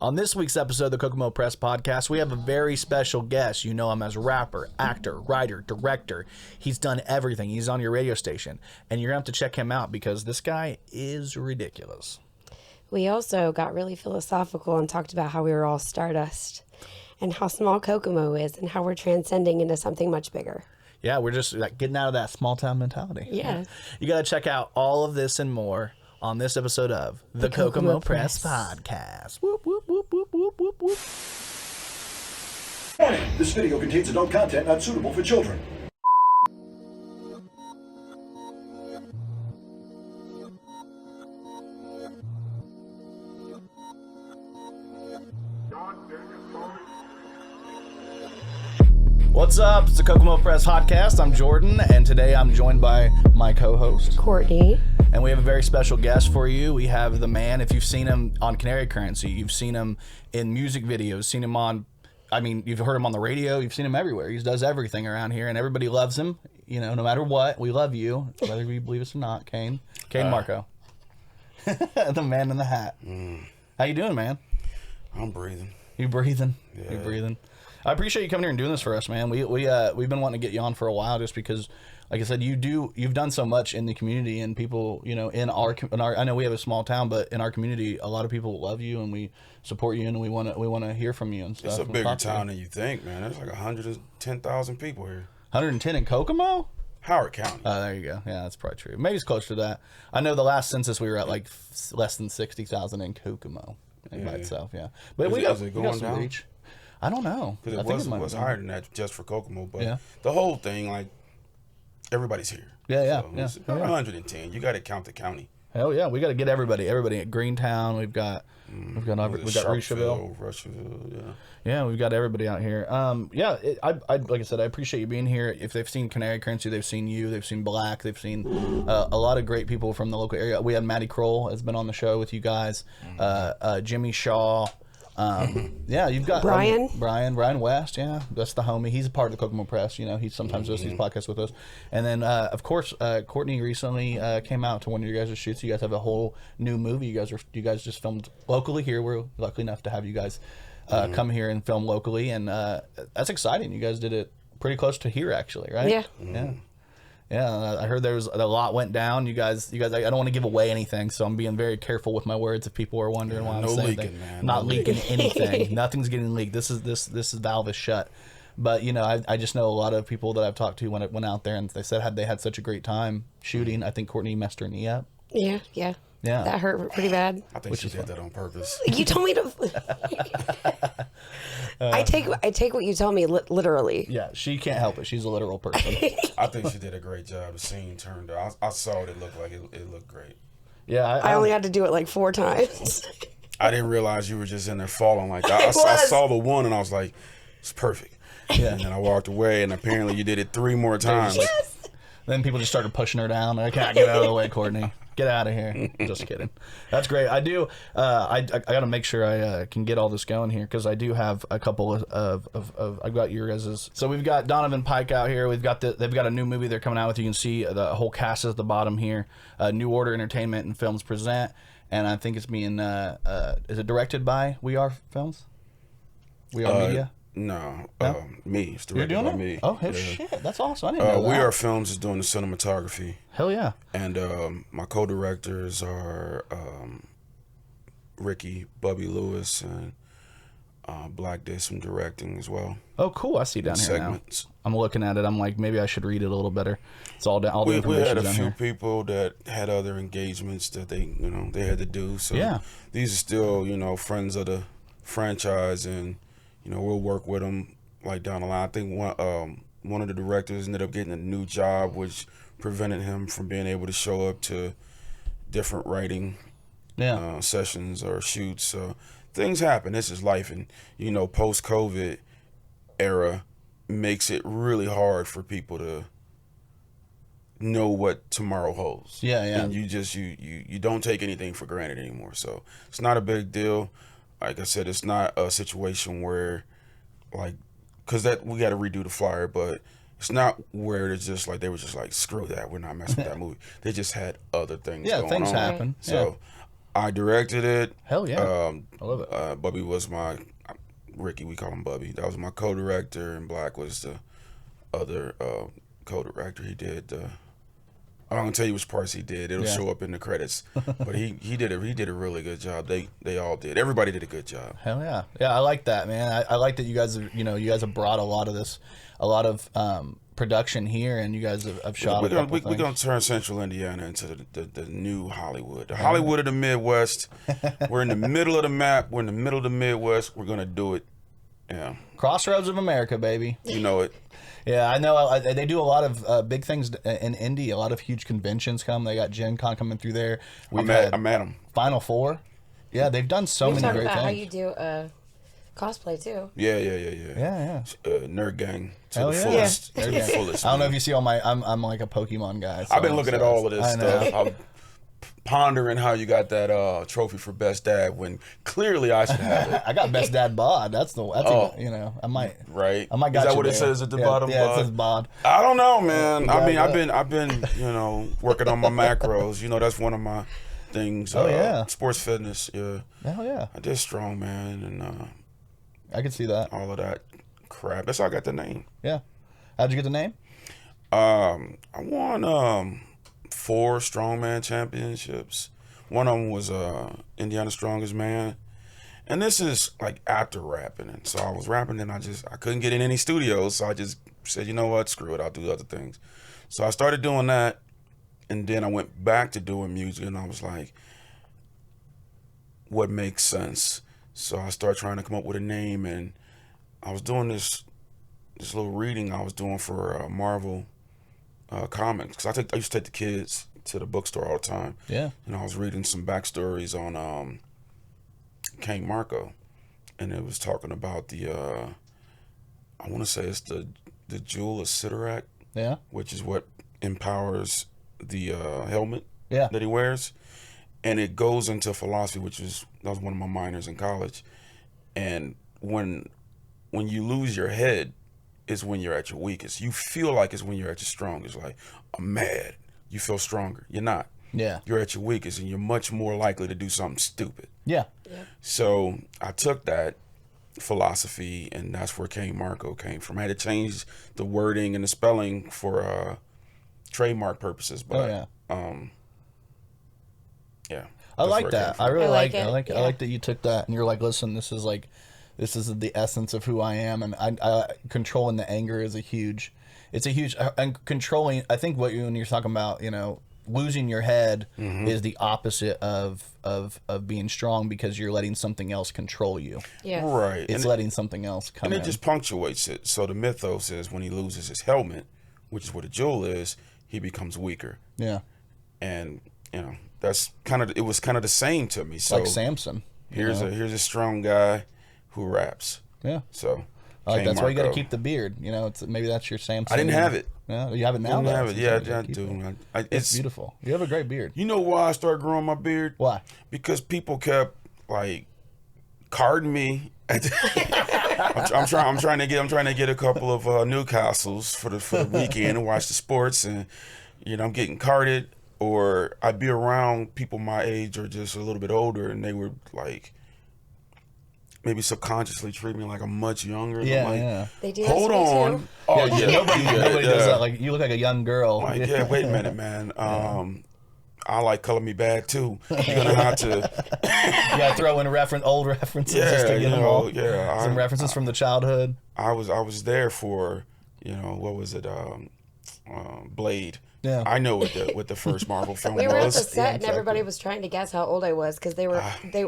On this week's episode of the Kokomo Press Podcast, we have a very special guest. You know him as rapper, actor, writer, director. He's done everything. He's on your radio station. And you're going to have to check him out because this guy is ridiculous. We also got really philosophical and talked about how we were all stardust and how small Kokomo is and how we're transcending into something much bigger. Yeah, we're just getting out of that small town mentality. Yeah. You got to check out all of this and more on this episode of the Kokomo Press Podcast. Whoop, whoop, whoop, whoop, whoop, whoop, whoop. Warning, this video contains adult content not suitable for children. What's up? It's the Kokomo Press Podcast. I'm Jordan, and today I'm joined by my co-host, Courtney. And we have a very special guest for you. We have the man, if you've seen him on Canary Currency, you've seen him in music videos, seen him on, you've heard him on the radio, you've seen him everywhere. He does everything around here, and everybody loves him, no matter what. We love you, whether you believe us or not, Kcane Markco. The man in the hat. How you doing, man? I'm breathing. You breathing? Yeah. You breathing? I appreciate you coming here and doing this for us, man. We've been wanting to get you on for a while just because, like I said, you've done so much in the community, and people, in our I know we have a small town, but in our community, a lot of people love you and we support you, and we want to hear from you and stuff. It's a bigger town than you think, man. There's like 110,000 people here. 110 in Kokomo? Howard County. Oh, there you go. Yeah, that's probably true. Maybe it's closer to that. I know the last census we were at like less than 60,000 in Kokomo by itself. Yeah, but we got some reach. I don't know. Because it was higher than that just for Kokomo, but the whole thing, like, everybody's here. Yeah. It's 110. You got to count the county. Hell yeah, we got to get everybody at Greentown. We've got Rushville. Yeah, we've got everybody out here. I like I said, I appreciate you being here. If they've seen Canary Currency, they've seen you, they've seen Black, they've seen a lot of great people from the local area. We had Maddie Kroll has been on the show with you guys. Jimmy Shaw. You've got Brian West. Yeah, that's the homie. He's a part of the Kokomo Press. He sometimes does these podcasts with us. And then, of course, Courtney recently came out to one of your guys' shoots. You guys have a whole new movie. You guys just filmed locally here. We're lucky enough to have you guys come here and film locally, and that's exciting. You guys did it pretty close to here, actually, right? Yeah. Yeah, I heard there was a lot went down. You guys. I don't want to give away anything, so I'm being very careful with my words. If people are wondering why I'm saying that, not leaking anything. Nothing's getting leaked. This is valve is shut. But I just know a lot of people that I've talked to when it went out there, and they said they had such a great time shooting. I think Courtney messed her knee up. Yeah. That hurt pretty bad. I think she did that on purpose. You told me to. I take what you tell me literally. Yeah, she can't help it. She's a literal person. I think she did a great job. The scene turned out. I saw it looked like it looked great. Yeah, I only had to do it like 4 times. I didn't realize you were just in there falling like that. I saw the one and I was like, it's perfect. Yeah. And then I walked away, and apparently you did it 3 more times. Yes. Then people just started pushing her down. I can't get out of the way, Courtney. Get out of here. Just kidding. That's great. I do. I got to make sure I can get all this going here, because I do have a couple of I've got your guys's. So we've got Donovan Pike out here. They've got a new movie they're coming out with. You can see the whole cast is at the bottom here. Nuorder Entertainment and Films present, and I think it's being is it directed by We Are Films? We Are Media. No, me. It's You're directed doing by it? me. Oh, hell shit. That's awesome. I didn't know that. We Are Films is doing the cinematography. Hell yeah. And my co-directors are Ricky, Bubby Lewis, and Black did some directing as well. Oh, cool. I see down here segments. Now. I'm looking at it. I'm like, maybe I should read it a little better. It's all down. All the information we had a down few here. people that had other engagements that they had to do. So these are still, friends of the franchise, and we'll work with them like down the line. I think one of the directors ended up getting a new job, which prevented him from being able to show up to different writing sessions or shoots. So things happen. This is life, and post-COVID era makes it really hard for people to know what tomorrow holds. Yeah. And you don't take anything for granted anymore. So it's not a big deal. Like I said, it's not a situation where, because we got to redo the flyer, but it's not where it's just like they were just like, screw that, we're not messing with that movie. They just had other things going on. Things happen. So I directed it. Hell yeah. I love it. Bubby was Ricky, we call him Bubby. That was my co-director, and Black was the other co-director. He did. I'm not gonna tell you which parts he did. It'll show up in the credits. But he did a really good job. They all did. Everybody did a good job. Hell yeah. Yeah, I like that, man. I like that you guys have brought a lot of production here, and you guys have shot. We're gonna turn Central Indiana into the new Hollywood. The Hollywood of the Midwest. We're in the middle of the map. We're in the middle of the Midwest. We're gonna do it. Yeah. Crossroads of America, baby. You know it. Yeah, I know. They do a lot of big things in Indy. A lot of huge conventions come. They got Gen Con coming through there. I'm at them. Final Four. Yeah, they've done so many great things. How you do cosplay too. Yeah. Nerd gang to the fullest. Yeah. To the fullest. I don't know if you see all my. I'm like a Pokemon guy. So I've been looking at all of this stuff. I'm pondering how you got that trophy for best dad when clearly I should have it. I got best dad bod. That's I might. Right. I might. Is that what it says at the bottom? Yeah, it says bod. I don't know, man. I mean, I've been working on my macros. That's one of my things. Sports fitness. Yeah. Hell yeah. I did strongman and. I can see that. All of that crap. That's how I got the name. Yeah. How'd you get the name? I won 4 strongman championships. One of them was Indiana Strongest Man. And this is like after rapping. And so I was rapping and I couldn't get in any studios. So I just said, you know what, screw it. I'll do other things. So I started doing that. And then I went back to doing music and I was like, what makes sense? So I started trying to come up with a name, and I was doing this little reading I was doing for Marvel comics, because I used to take the kids to the bookstore all the time. Yeah. And I was reading some backstories on Kcane Markco, and it was talking about the I want to say it's the Jewel of Sidorak. Yeah. Which is what empowers the helmet. Yeah. That he wears. And it goes into philosophy, that was one of my minors in college. And when you lose your head is when you're at your weakest. You feel like it's when you're at your strongest. Like, I'm mad. You feel stronger. You're not. Yeah. You're at your weakest, and you're much more likely to do something stupid. Yeah. So I took that philosophy, and that's where Kcane Markco came from. I had to change the wording and the spelling for trademark purposes, but yeah. I like that. I really like it. I like that you took that and you're like, listen, this is the essence of who I am, and I controlling the anger is and controlling. I think when you're talking about, losing your head is the opposite of being strong, because you're letting something else control you. Yeah. Right. It's letting something else come in. And it just punctuates it. So the mythos is when he loses his helmet, which is what a jewel is, he becomes weaker. Yeah. And, that's it was kind of the same to me. So like Samson. Here's a strong guy who raps. Yeah. So that's why you got to keep the beard. Maybe that's your Samson. I didn't have it. Yeah, you have it now. I didn't have it. Yeah, I do. It's beautiful. You have a great beard. You know why I started growing my beard? Why? Because people kept carding me. I'm trying to get a couple of Newcastles for the weekend and watch the sports, and I'm getting carded. Or I'd be around people my age or just a little bit older, and they would maybe subconsciously treat me like I'm much younger. Yeah. They do. Hold on. Oh yeah. Nobody does that. Like, you look like a young girl. Wait a minute, man. I like Color Me Bad too. You're gonna have to. You gotta throw in old references just to get them all. Yeah. Some references from the childhood. I was there for what was it? Blade. Yeah. I know what the first Marvel film was. We were at the set and everybody was trying to guess how old I was because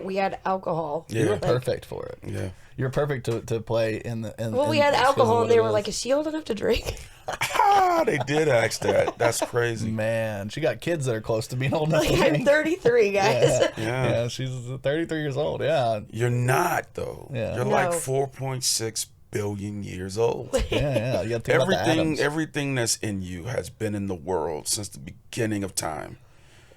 we had alcohol. Yeah. You were perfect for it. Yeah. You're perfect to play in the. We had alcohol and they were like, "Is she old enough to drink?" They did ask that. That's crazy. Man, she got kids that are close to being old enough. I'm 33, guys. Yeah, she's 33 years old. Yeah. You're not though. Yeah. You're like 4.6 billion years old. Yeah. You got to think about the atoms. Everything that's in you has been in the world since the beginning of time.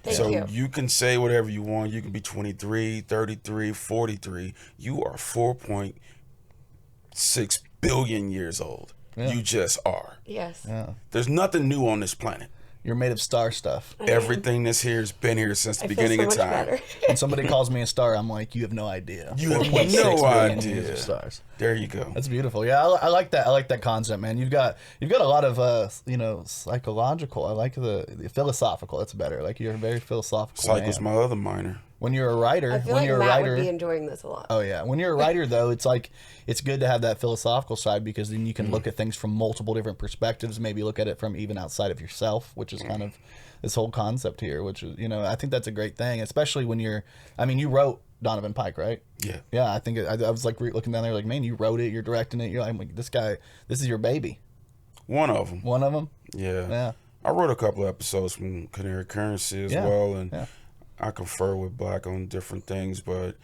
Thank you can say whatever you want. You can be 23, 33, 43. You are 4.6 billion years old. Yeah. You just are. Yes. Yeah. There's nothing new on this planet. You're made of star stuff. Everything that's here has been here since the beginning of time. When somebody calls me a star, I'm like, you have no idea. You have no idea. Stars. There you go. That's beautiful. Yeah, I like that. I like that concept, man. You've got a lot of psychological. I like the philosophical. That's better. Like you're a very philosophical. Psych was my other minor. When you're a writer, I feel like Matt would be enjoying this a lot. Oh yeah, when you're a writer though, it's like it's good to have that philosophical side because then you can look at things from multiple different perspectives. Maybe look at it from even outside of yourself, which is kind of this whole concept here. Which is, I think that's a great thing, especially when you wrote Donovan Pike, right? Yeah. Yeah, I think I was like looking down there, like, man, you wrote it, you're directing it. I'm like, this is your baby. One of them. One of them. Yeah. Yeah. I wrote a couple of episodes from Canary Currency as well, and I confer with Black on different things, but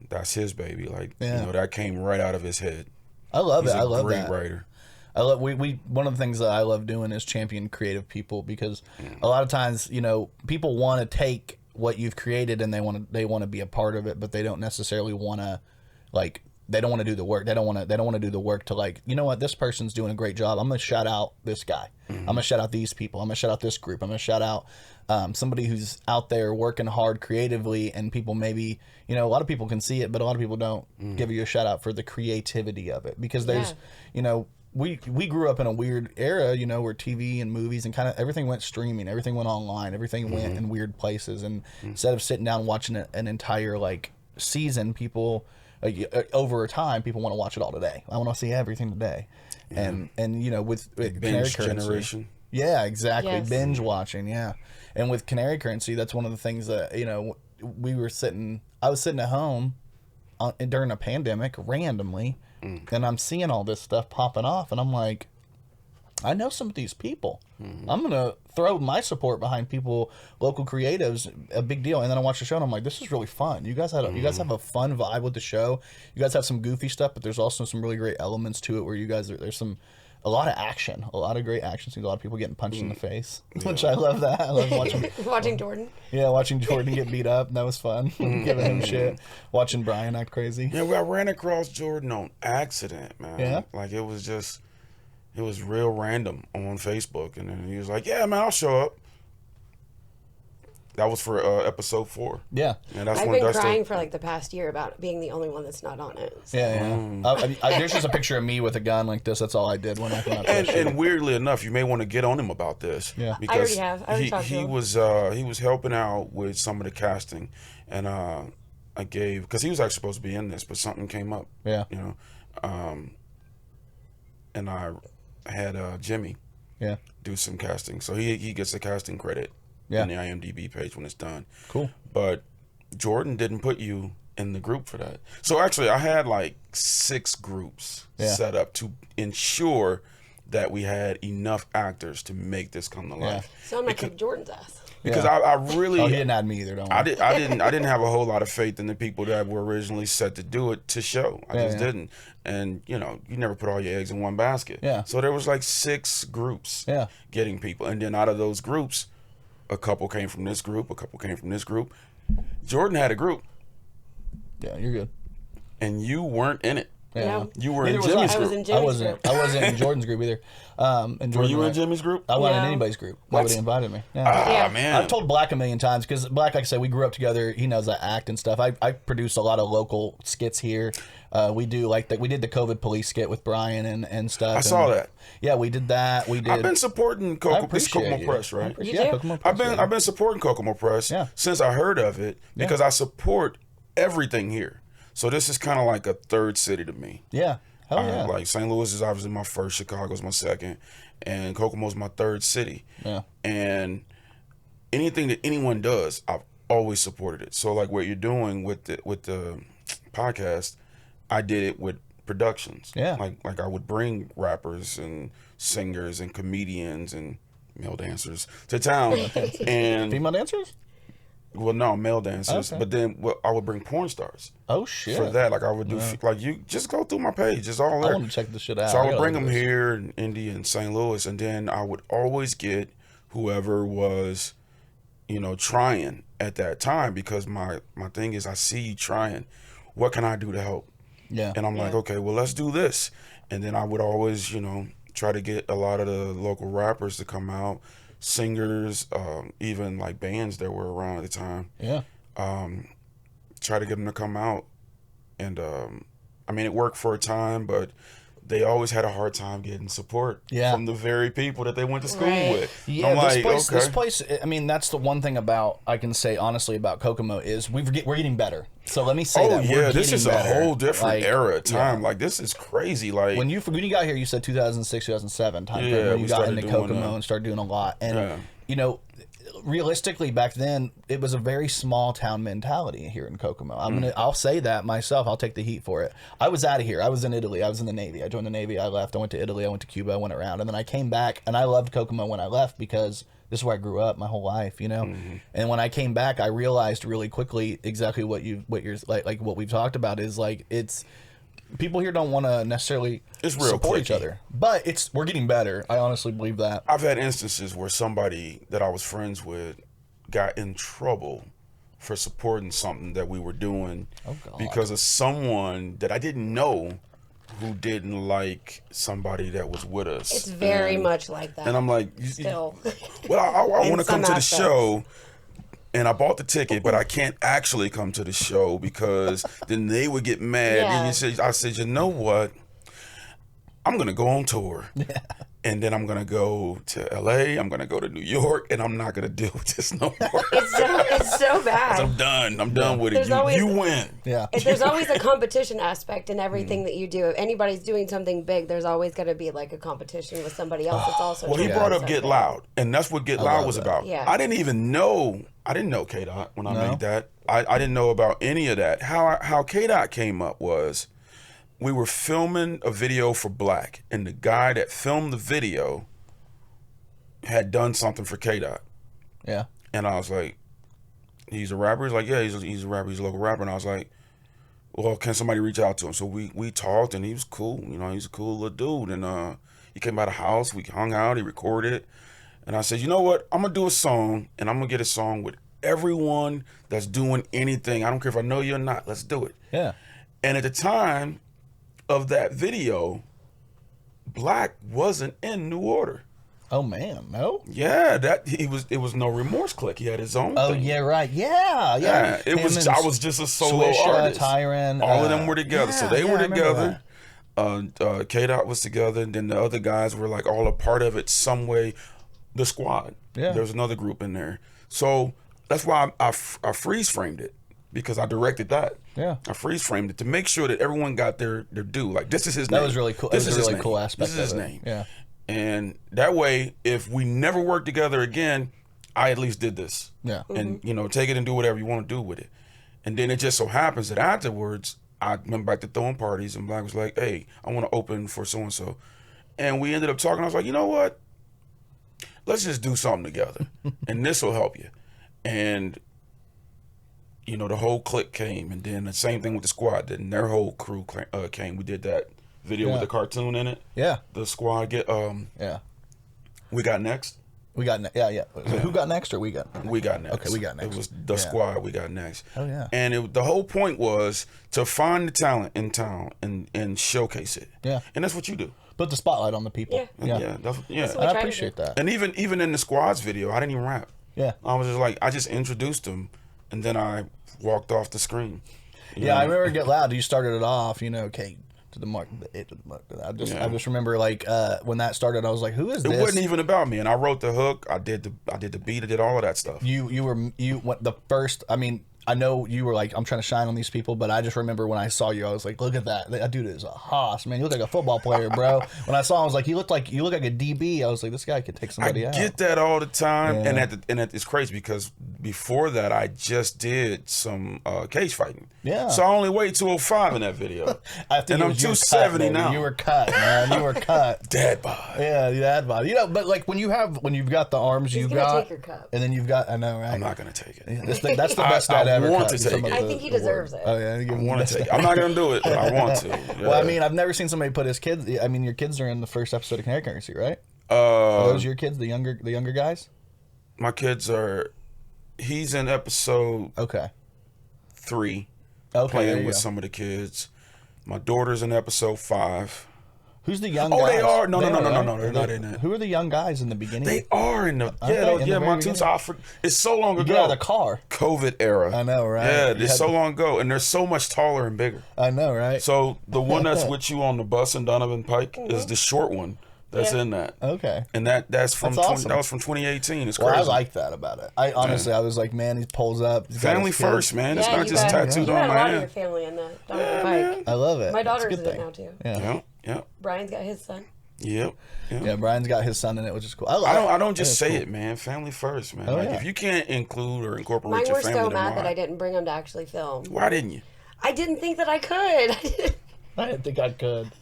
that's his baby. Like, that came right out of his head. I love it. I love that. He's a great writer. I love one of the things that I love doing is champion creative people because a lot of times, people want to take what you've created and they want to be a part of it, but they don't necessarily want to they don't want to do the work. They don't want to do the work to like, you know what, this person's doing a great job. I'm going to shout out this guy. I'm going to shout out these people. I'm going to shout out this group. I'm going to shout out somebody who's out there working hard creatively, and people maybe, a lot of people can see it, but a lot of people don't give you a shout out for the creativity of it because there's, we grew up in a weird era, where TV and movies and kind of everything went streaming, everything went online, everything went in weird places, and instead of sitting down watching an entire season, people over time people want to watch it all today. I want to see everything today, and with Canary Currency generation. Yeah, exactly. Yes. Binge watching, yeah. And with Canary Currency, that's one of the things that I was sitting at home during a pandemic randomly, and I'm seeing all this stuff popping off, and I'm like, I know some of these people. I'm gonna throw my support behind people, local creatives, a big deal. And then I watch the show and I'm like, this is really fun. You guys have a fun vibe with the show. You guys have some goofy stuff, but there's also some really great elements to it where you guys there's a lot of action, a lot of great action scenes, a lot of people getting punched in the face, which I love that. I love watching Jordan. Yeah, watching Jordan get beat up. That was fun. Giving him shit. Watching Brian act crazy. Yeah, I ran across Jordan on accident, man. Yeah. Like it was real random on Facebook, and then he was like, "Yeah, man, I'll show up." That was for episode 4. Yeah, and I've been crying for the past year about being the only one that's not on it. So. Yeah. There's just a picture of me with a gun like this. That's all I did when I came out. And weirdly enough, you may want to get on him about this. Yeah, because I already have. He was helping out with some of the casting, and I gave because he was actually supposed to be in this, but something came up. Yeah, and I had Jimmy do some casting, so he gets a casting credit in the IMDb page when it's done. Cool. But Jordan didn't put you in the group for that. So actually I had 6 groups set up to ensure that we had enough actors to make this come to life. So I'm gonna kick Jordan's ass. Because I really he didn't add me either, don't worry. I didn't have a whole lot of faith in the people that were originally set to do it to show. I just didn't. And you never put all your eggs in one basket. Yeah. So there was 6 groups getting people. And then out of those groups, a couple came from this group, a couple came from this group. Jordan had a group. Yeah, you're good. And you weren't in it. Yeah. You were in Jimmy's group. I wasn't in Jordan's group either. And were you in Jimmy's group? I wasn't in anybody's group. Nobody invited me. Yeah. Man. I've told Black a million times because Black, like I said, we grew up together. He knows I act and stuff. I produce a lot of local skits here. We do we did the COVID police skit with Brian and stuff. I saw that. Yeah, we did that. I've been supporting Kokomo Press, right? Kokomo Press. I've been supporting Kokomo Press since I heard of it because I support everything here. So this is kind of like a third city to me. Yeah. Hell yeah. Like St. Louis is obviously my first, Chicago's my second, and Kokomo's my third city. Yeah. And anything that anyone does, I've always supported it. So what you're doing with the podcast, I did it with productions. Yeah. Like I would bring rappers and singers and comedians and male dancers to town. And female dancers? Well, no, male dancers. Okay. But then I would bring porn stars. Oh, shit. For that. I would do, you just go through my page. It's all there. I want to check this shit out. So I would bring them here in Indy and St. Louis. And then I would always get whoever was, trying at that time. Because my thing is, I see you trying. What can I do to help? Yeah. And I'm like, okay, well, let's do this. And then I would always, try to get a lot of the local rappers to come out, singers, even like bands that were around at the time. Yeah. Try to get them to come out. And I mean, it worked for a time, but they always had a hard time getting support from the very people that they went to school with. Yeah, this place, I mean, that's the one thing about, I can say honestly about Kokomo is we're getting better. So let me say that. Yeah, this is better. A whole different era of time. Like, this is crazy. Like, when you got here, you said 2006, 2007 time frame when you got into Kokomo and started doing a lot. And, you know, realistically back then it was a very small town mentality here in Kokomo. I'll say that myself. I'll take the heat for it. I was out of here. I was in Italy. I was in the Navy. I joined the Navy. I left. I went to Italy. I went to Cuba. I went around, and then I came back, and I loved Kokomo when I left because this is where I grew up my whole life, you know. And when I came back, I realized really quickly exactly what you're like what we've talked about is like it's people here don't want to necessarily support each other, but we're getting better. I honestly believe that. I've had instances where somebody that I was friends with got in trouble for supporting something that we were doing because of someone that I didn't know who didn't like somebody that was with us. It's very much like that. And I'm like, still. Well, I want to come to the show. And I bought the ticket, but I can't actually come to the show because then they would get mad. Yeah. And I said, you know what? I'm going to go on tour. Yeah. And then I'm going to go to LA. I'm going to go to New York. And I'm not going to deal with this no more. It's so bad. I'm done. I'm done with it. You win. Yeah. There's always a competition aspect in everything that you do. If anybody's doing something big, there's always going to be like a competition with somebody else that's also Well, he brought up Get Loud. And that's what Get Loud was about. Yeah. I didn't know K-Dot when I made that. I didn't know about any of that. How K-Dot came up was we were filming a video for Black, and the guy that filmed the video had done something for K-Dot. Yeah. And I was like, he's a rapper? He's like, yeah, he's a rapper. He's a local rapper. And I was like, well, can somebody reach out to him? So we talked, and he was cool. You know, he's a cool little dude. And he came by the house. We hung out. He recorded. And I said, you know what? I'm going to do a song, and I'm going to get a song with everyone that's doing anything. I don't care if I know you or not. Let's do it. Yeah. And at the time of that video, Black wasn't in Nuorder. Oh man, no. Yeah, it was No Remorse Click. He had his own. Oh thing. yeah, right. Yeah. I was just a solo artist. Tyron, all of them were together, so they were together. K-Dot was together, and then the other guys were like all a part of it some way. The Squad. Yeah. There was another group in there, so that's why I freeze framed it. Because I directed that. Yeah. I freeze framed it to make sure that everyone got their due. Like, this is his name. That was really cool. This is a really cool aspect. This is his name. Yeah. And that way, if we never work together again, I at least did this. Yeah. And, you know, take it and do whatever you want to do with it. And then it just so happens that afterwards, I went back to throwing parties, and Black was like, hey, I want to open for so-and-so. And we ended up talking. I was like, you know what? Let's just do something together. And this will help you. And you know, the whole clique came, and then the same thing with the Squad. Then their whole crew came. We did that video with the cartoon in it. Yeah. The Squad We Got Next. We got Who got next, or we got? We got next. Okay, we got next. It was the Squad. We got next. Oh yeah. And the whole point was to find the talent in town and showcase it. Yeah. And that's what you do. Put the spotlight on the people. Yeah. I appreciate that. And even in the Squad's video, I didn't even rap. Yeah. I was just like, I just introduced them, and then I walked off the screen. Yeah, I remember Get Loud. You started it off, you know, okay, to the mark. I just remember like when that started, I was like, who is this? It wasn't even about me, and I wrote the hook. I did the beat. I did all of that stuff. You went the first. I mean, I know you were like, I'm trying to shine on these people, but I just remember when I saw you, I was like, look at that. That dude is a hoss, man. You look like a football player, bro. When I saw him, I was like, you look like a DB. I was like, this guy could take somebody out. I get that all the time, and it's crazy because before that, I just did some cage fighting. Yeah. So I only weighed 205 in that video, and I'm 270 now. You were cut, man. You were cut. Dad bod. Yeah, dad bod. You know, but like when you've got the arms, you've got, take your cup. And then you've got, I know, right? I'm not gonna take it. Yeah, that's the best dad ever. Want to take it. I think he deserves it. Oh yeah, I want to take it. I'm not gonna do it, but I want to. Yeah. Well, I mean, I've never seen somebody put his kids. I mean, your kids are in the first episode of Canary Currency, right? Are those your kids, the younger guys? My kids are. He's in episode 3. Okay, playing with some of the kids. My daughter's in episode 5. Who's the young guys? Oh, they are. No, they're not in it. Who are the young guys in the beginning? They are in the Montoon's Alfred. It's so long ago. You get out of the car. COVID era. I know, right? Yeah, it's so long ago, and they're so much taller and bigger. I know, right? So the one that's with you on the bus in Donovan Pike is the short one. That's in that. Okay. And that's from awesome. That was from 2018. It's crazy. Well, I like that about it. I honestly, I was like, man, he pulls up. Family first, man. It's not just tattooed on my hand. You got a lot of your family in the Donovan Pike. I love it. My daughter's in it now too. Yep. Brian's got his son. Yep. Yeah, Brian's got his son in it, which is cool. I don't just say it, man. Family first, man. If you can't include or incorporate your family, mine were so mad that I didn't bring him to actually film. Why didn't you? I didn't think that I could. I didn't think I could.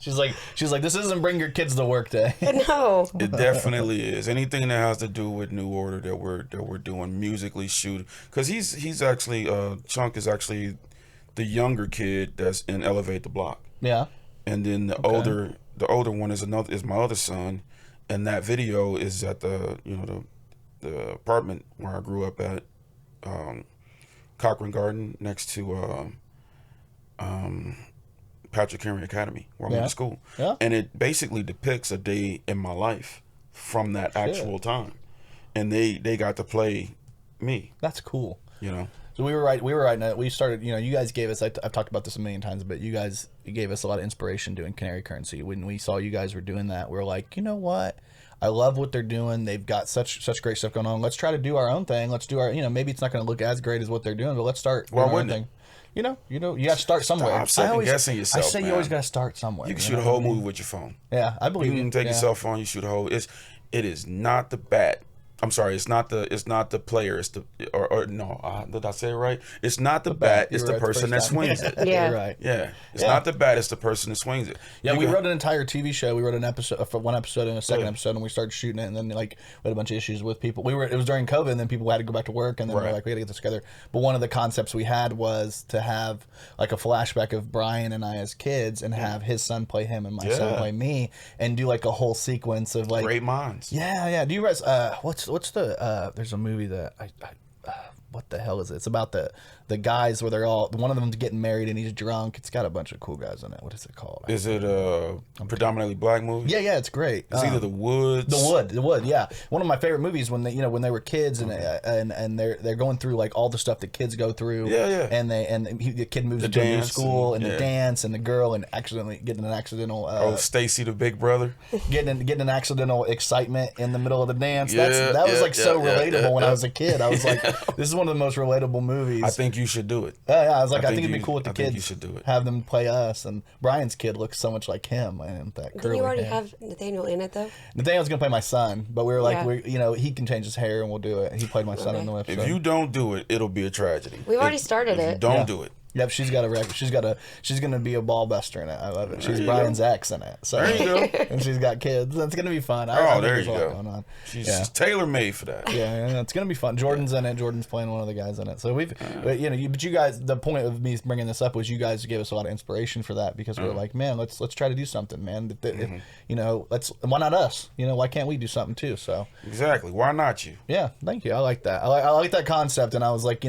She's like, this isn't bring your kids to work day. No. It definitely is. Anything that has to do with Nuorder that we're doing musically, shoot, because he's actually Chunk is actually the younger kid that's in Elevate the Block. Yeah. And then the older one is my other son, and that video is at the apartment where I grew up at, Cochrane Garden next to Patrick Henry Academy, where I went to school. Yeah. And it basically depicts a day in my life from that actual time. And they got to play me. That's cool. So we were writing it. We started, you guys gave us, I've talked about this a million times, but you guys gave us a lot of inspiration doing Canary Currency. When we saw you guys were doing that, we were like, you know what? I love what they're doing. They've got such great stuff going on. Let's try to do our own thing. Let's do our, maybe it's not going to look as great as what they're doing, but let's start our own thing. You got to start somewhere. Stop second guessing yourself. I say you always got to start somewhere. You can shoot a whole movie with your phone. Yeah, I believe you can take your cell phone. You shoot a whole. It is not the bat. I'm sorry. It's not the player. It's the no. Did I say it right? It's not the bat. It's the person that swings it. Yeah. You're right. Yeah. It's not the bat. It's the person that swings it. Yeah. We wrote an entire TV show. We wrote an episode for one episode and a second episode, and we started shooting it. And then we had a bunch of issues with people. It was during COVID, and then people had to go back to work, and then we were like, we got to get this together. But one of the concepts we had was to have like a flashback of Brian and I as kids, and have his son play him and my son play me, and do like a whole sequence of like great minds. Yeah. Do you guys? What's the there's a movie that I what the hell is it? It's about the guys where they're all, one of them's getting married and he's drunk. It's got a bunch of cool guys in it. What is it called? Is it a predominantly black movie? Yeah, it's great. It's either The Woods. The Wood, yeah. One of my favorite movies when they were kids and they're going through like all the stuff that kids go through. Yeah. And the kid moves into a new school and the dance and the girl and accidentally getting an accidental. Stacy the big brother. Getting an accidental excitement in the middle of the dance. That was so relatable when I was a kid. I was like, this is one of the most relatable movies. I think you should do it. Yeah, I was like, I think it'd be cool with the kids. You should do it. Have them play us, and Brian's kid looks so much like him, and that curly Didn't you already hair. have Nathaniel in it though? Nathaniel's gonna play my son, but we were like, he can change his hair, and we'll do it. He played my son in the episode. If you don't do it, it'll be a tragedy. We've already started it. If you don't do it. Yep, she's got a record. She's gonna be a ball buster in it. I love it. She's Brian's ex in it. So there you go. And she's got kids. That's gonna be fun. There you go. She's tailor made for that. Yeah, it's gonna be fun. Jordan's in it. Jordan's playing one of the guys in it. So but you guys. The point of me bringing this up was you guys gave us a lot of inspiration for that because we were like, man, let's try to do something, man. Why not us? Why can't we do something too? So exactly. Why not you? Yeah, thank you. I like that. I like that concept, and I was like,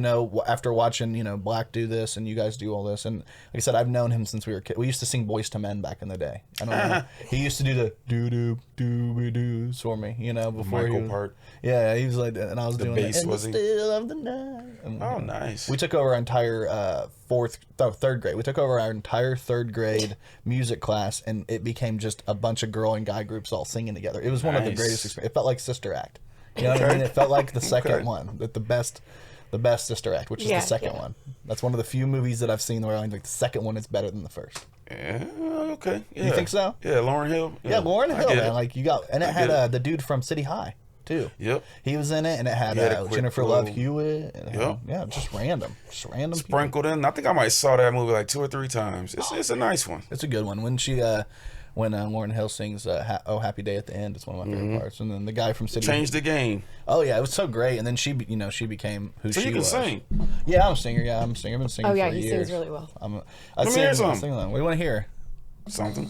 after watching Black do this and you guys do all this, and like I said, I've known him since we were kids. We used to sing Boys to Men back in the day. I don't know. He used to do the doo-doo-doo-be-doos for me, before Michael part. Yeah, he was like, and I was doing bass, the was he? still of the night. And, oh, nice. We took over our entire third grade. We took over our entire third grade music class, and it became just a bunch of girl and guy groups all singing together. It was one of the greatest experiences. It felt like Sister Act. You know what I mean? It felt like the second one, the best Sister Act, which is the second one. That's one of the few movies that I've seen where I think the second one is better than the first. Yeah, okay. Yeah. You think so? Yeah, Lauryn Hill. Yeah, Lauryn Hill, man. Like it had the dude from City High too. Yep. He was in it, and it had Jennifer Love Hewitt. And just random sprinkled in. I think I might saw that movie like 2 or 3 times. It's a nice one. It's a good one. When she when Lauryn Hill sings "Oh Happy Day" at the end, it's one of my favorite parts. And then the guy from City changed the game. Oh yeah, it was so great. And then she became who she was. So you can sing. Yeah, I'm a singer. Yeah, I'm a singer. I've been singing for years. Oh yeah, he sings really well. Let me hear something. What do you want to hear? Something.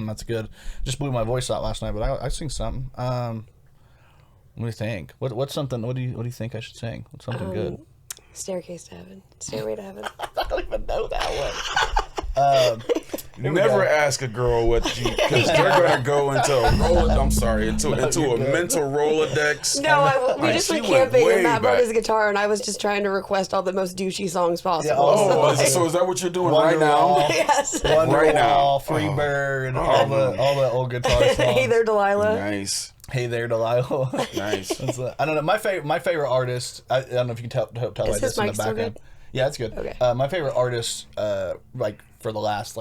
That's good. Just blew my voice out last night, but I sing something. What do you think? What's something? What do you think I should sing? What's something good? Staircase to Heaven. Stairway to Heaven. I don't even know that one. Never ask a girl what you, because they're gonna go into a into a mental Rolodex. No, we just went camping and Matt brought his guitar, and I was just trying to request all the most douchey songs possible. Yeah, so is that what you're doing right now? Yes. Right now, Freebird, all the old guitar songs. Hey there, Delilah. Nice. Hey there, Delilah. Nice. I don't know. My favorite artist. I don't know if you can tell Is like his this in mic the still background. good? Yeah, it's good. Okay. My favorite artist, like for the last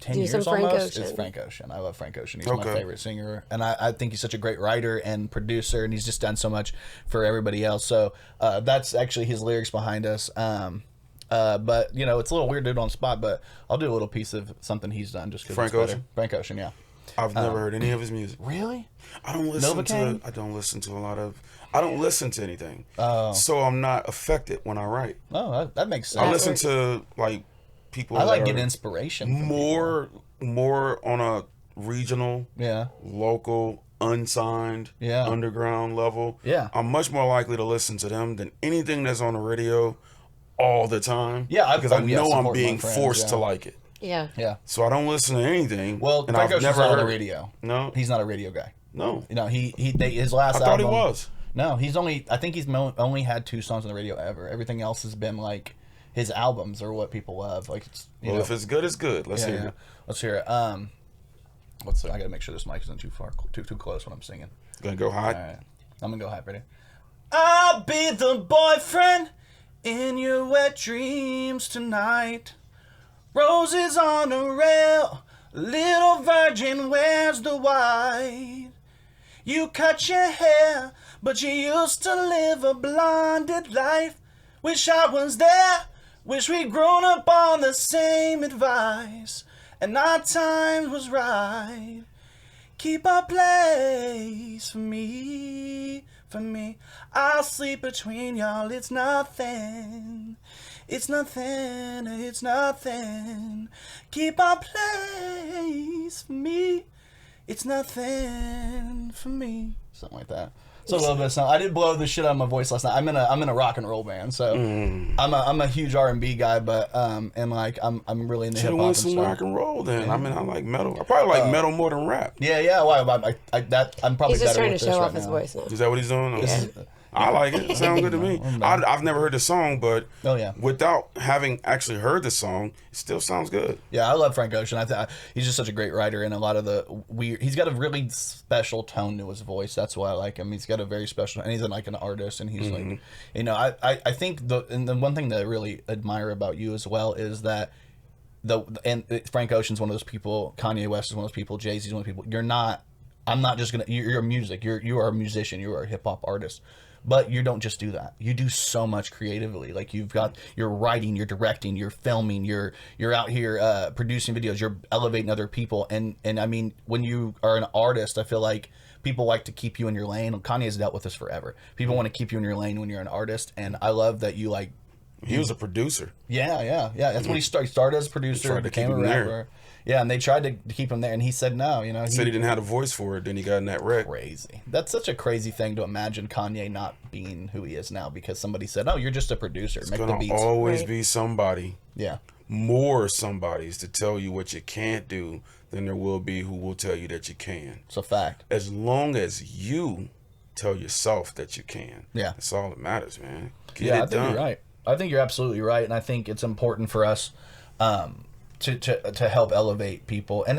10 years some Frank almost, Ocean. is Frank Ocean. I love Frank Ocean. He's my favorite singer, and I think he's such a great writer and producer, and he's just done so much for everybody else. So that's actually his lyrics behind us. But it's a little weird to do it on the spot, but I'll do a little piece of something he's done just because Frank Ocean. Frank Ocean, yeah. I've never heard any of his music. Really? I don't listen to anything. So I'm not affected when I write. Oh, that makes sense. I listen to people. I like getting inspiration. More on a regional, local, unsigned, underground level. Yeah. I'm much more likely to listen to them than anything that's on the radio all the time. Yeah, because I know I'm being forced to like it. Yeah. Yeah. So I don't listen to anything. Well, and Frank I've Ocean's never not on heard the radio. No, he's not a radio guy. No. His last album. I thought he was. No, I think he's only had 2 songs on the radio ever. Everything else has been like his albums or what people love. Like, if it's good, it's good. Let's hear it. Let's hear it. I gotta make sure this mic isn't too close when I'm singing. Gonna go high. All right, I'm gonna go high. Ready? I'll be the boyfriend in your wet dreams tonight. Roses on a rail, little virgin wears the white. You cut your hair, but you used to live a blonded life. Wish I was there, wish we'd grown up on the same advice, and our time was right. Keep a place for me. I'll sleep between y'all, it's nothing. It's nothing. Keep a place for me. It's nothing for me. Something like that. So a little bit of something. I did blow the shit out of my voice last night. I'm in a rock and roll band, so I'm a huge R&B guy, but I'm really into hip hop. Want some rock and roll then? Yeah. I mean, I like metal. I probably like metal more than rap. Yeah. Well, I'm probably. He's just trying to show off his voice now. Is that what he's doing? Okay. Yeah. I like it. It sounds good to me. I've never heard the song, but without having actually heard the song, it still sounds good. Yeah, I love Frank Ocean. He's just such a great writer, and a lot of the he's got a really special tone to his voice. That's why I like him. He's got a very special, and he's like an artist, and he's like, I think the one thing that I really admire about you as well is that Frank Ocean's one of those people, Kanye West is one of those people, Jay-Z's one of those people. You're not you're music. You are a musician. You are a hip hop artist. But you don't just do that. You do so much creatively. Like you're writing, you're directing, you're filming, you're out here producing videos, you're elevating other people. And I mean, when you are an artist, I feel like people like to keep you in your lane. Kanye's dealt with this forever. People want to keep you in your lane when you're an artist. And I love that you like. He was a producer. Yeah. That's what he started. He started as a producer, became a rapper. Yeah, and they tried to keep him there, and he said no. He said he didn't have a voice for it. Then he got in that wreck. Crazy. That's such a crazy thing to imagine Kanye not being who he is now because somebody said, "Oh, you're just a producer. It's gonna always be somebody. Yeah, more somebodies to tell you what you can't do than there will be who will tell you that you can. It's a fact. As long as you tell yourself that you can. Yeah, that's all that matters, man. Get it done. You're right. I think you're absolutely right, and I think it's important for us. To help elevate people, and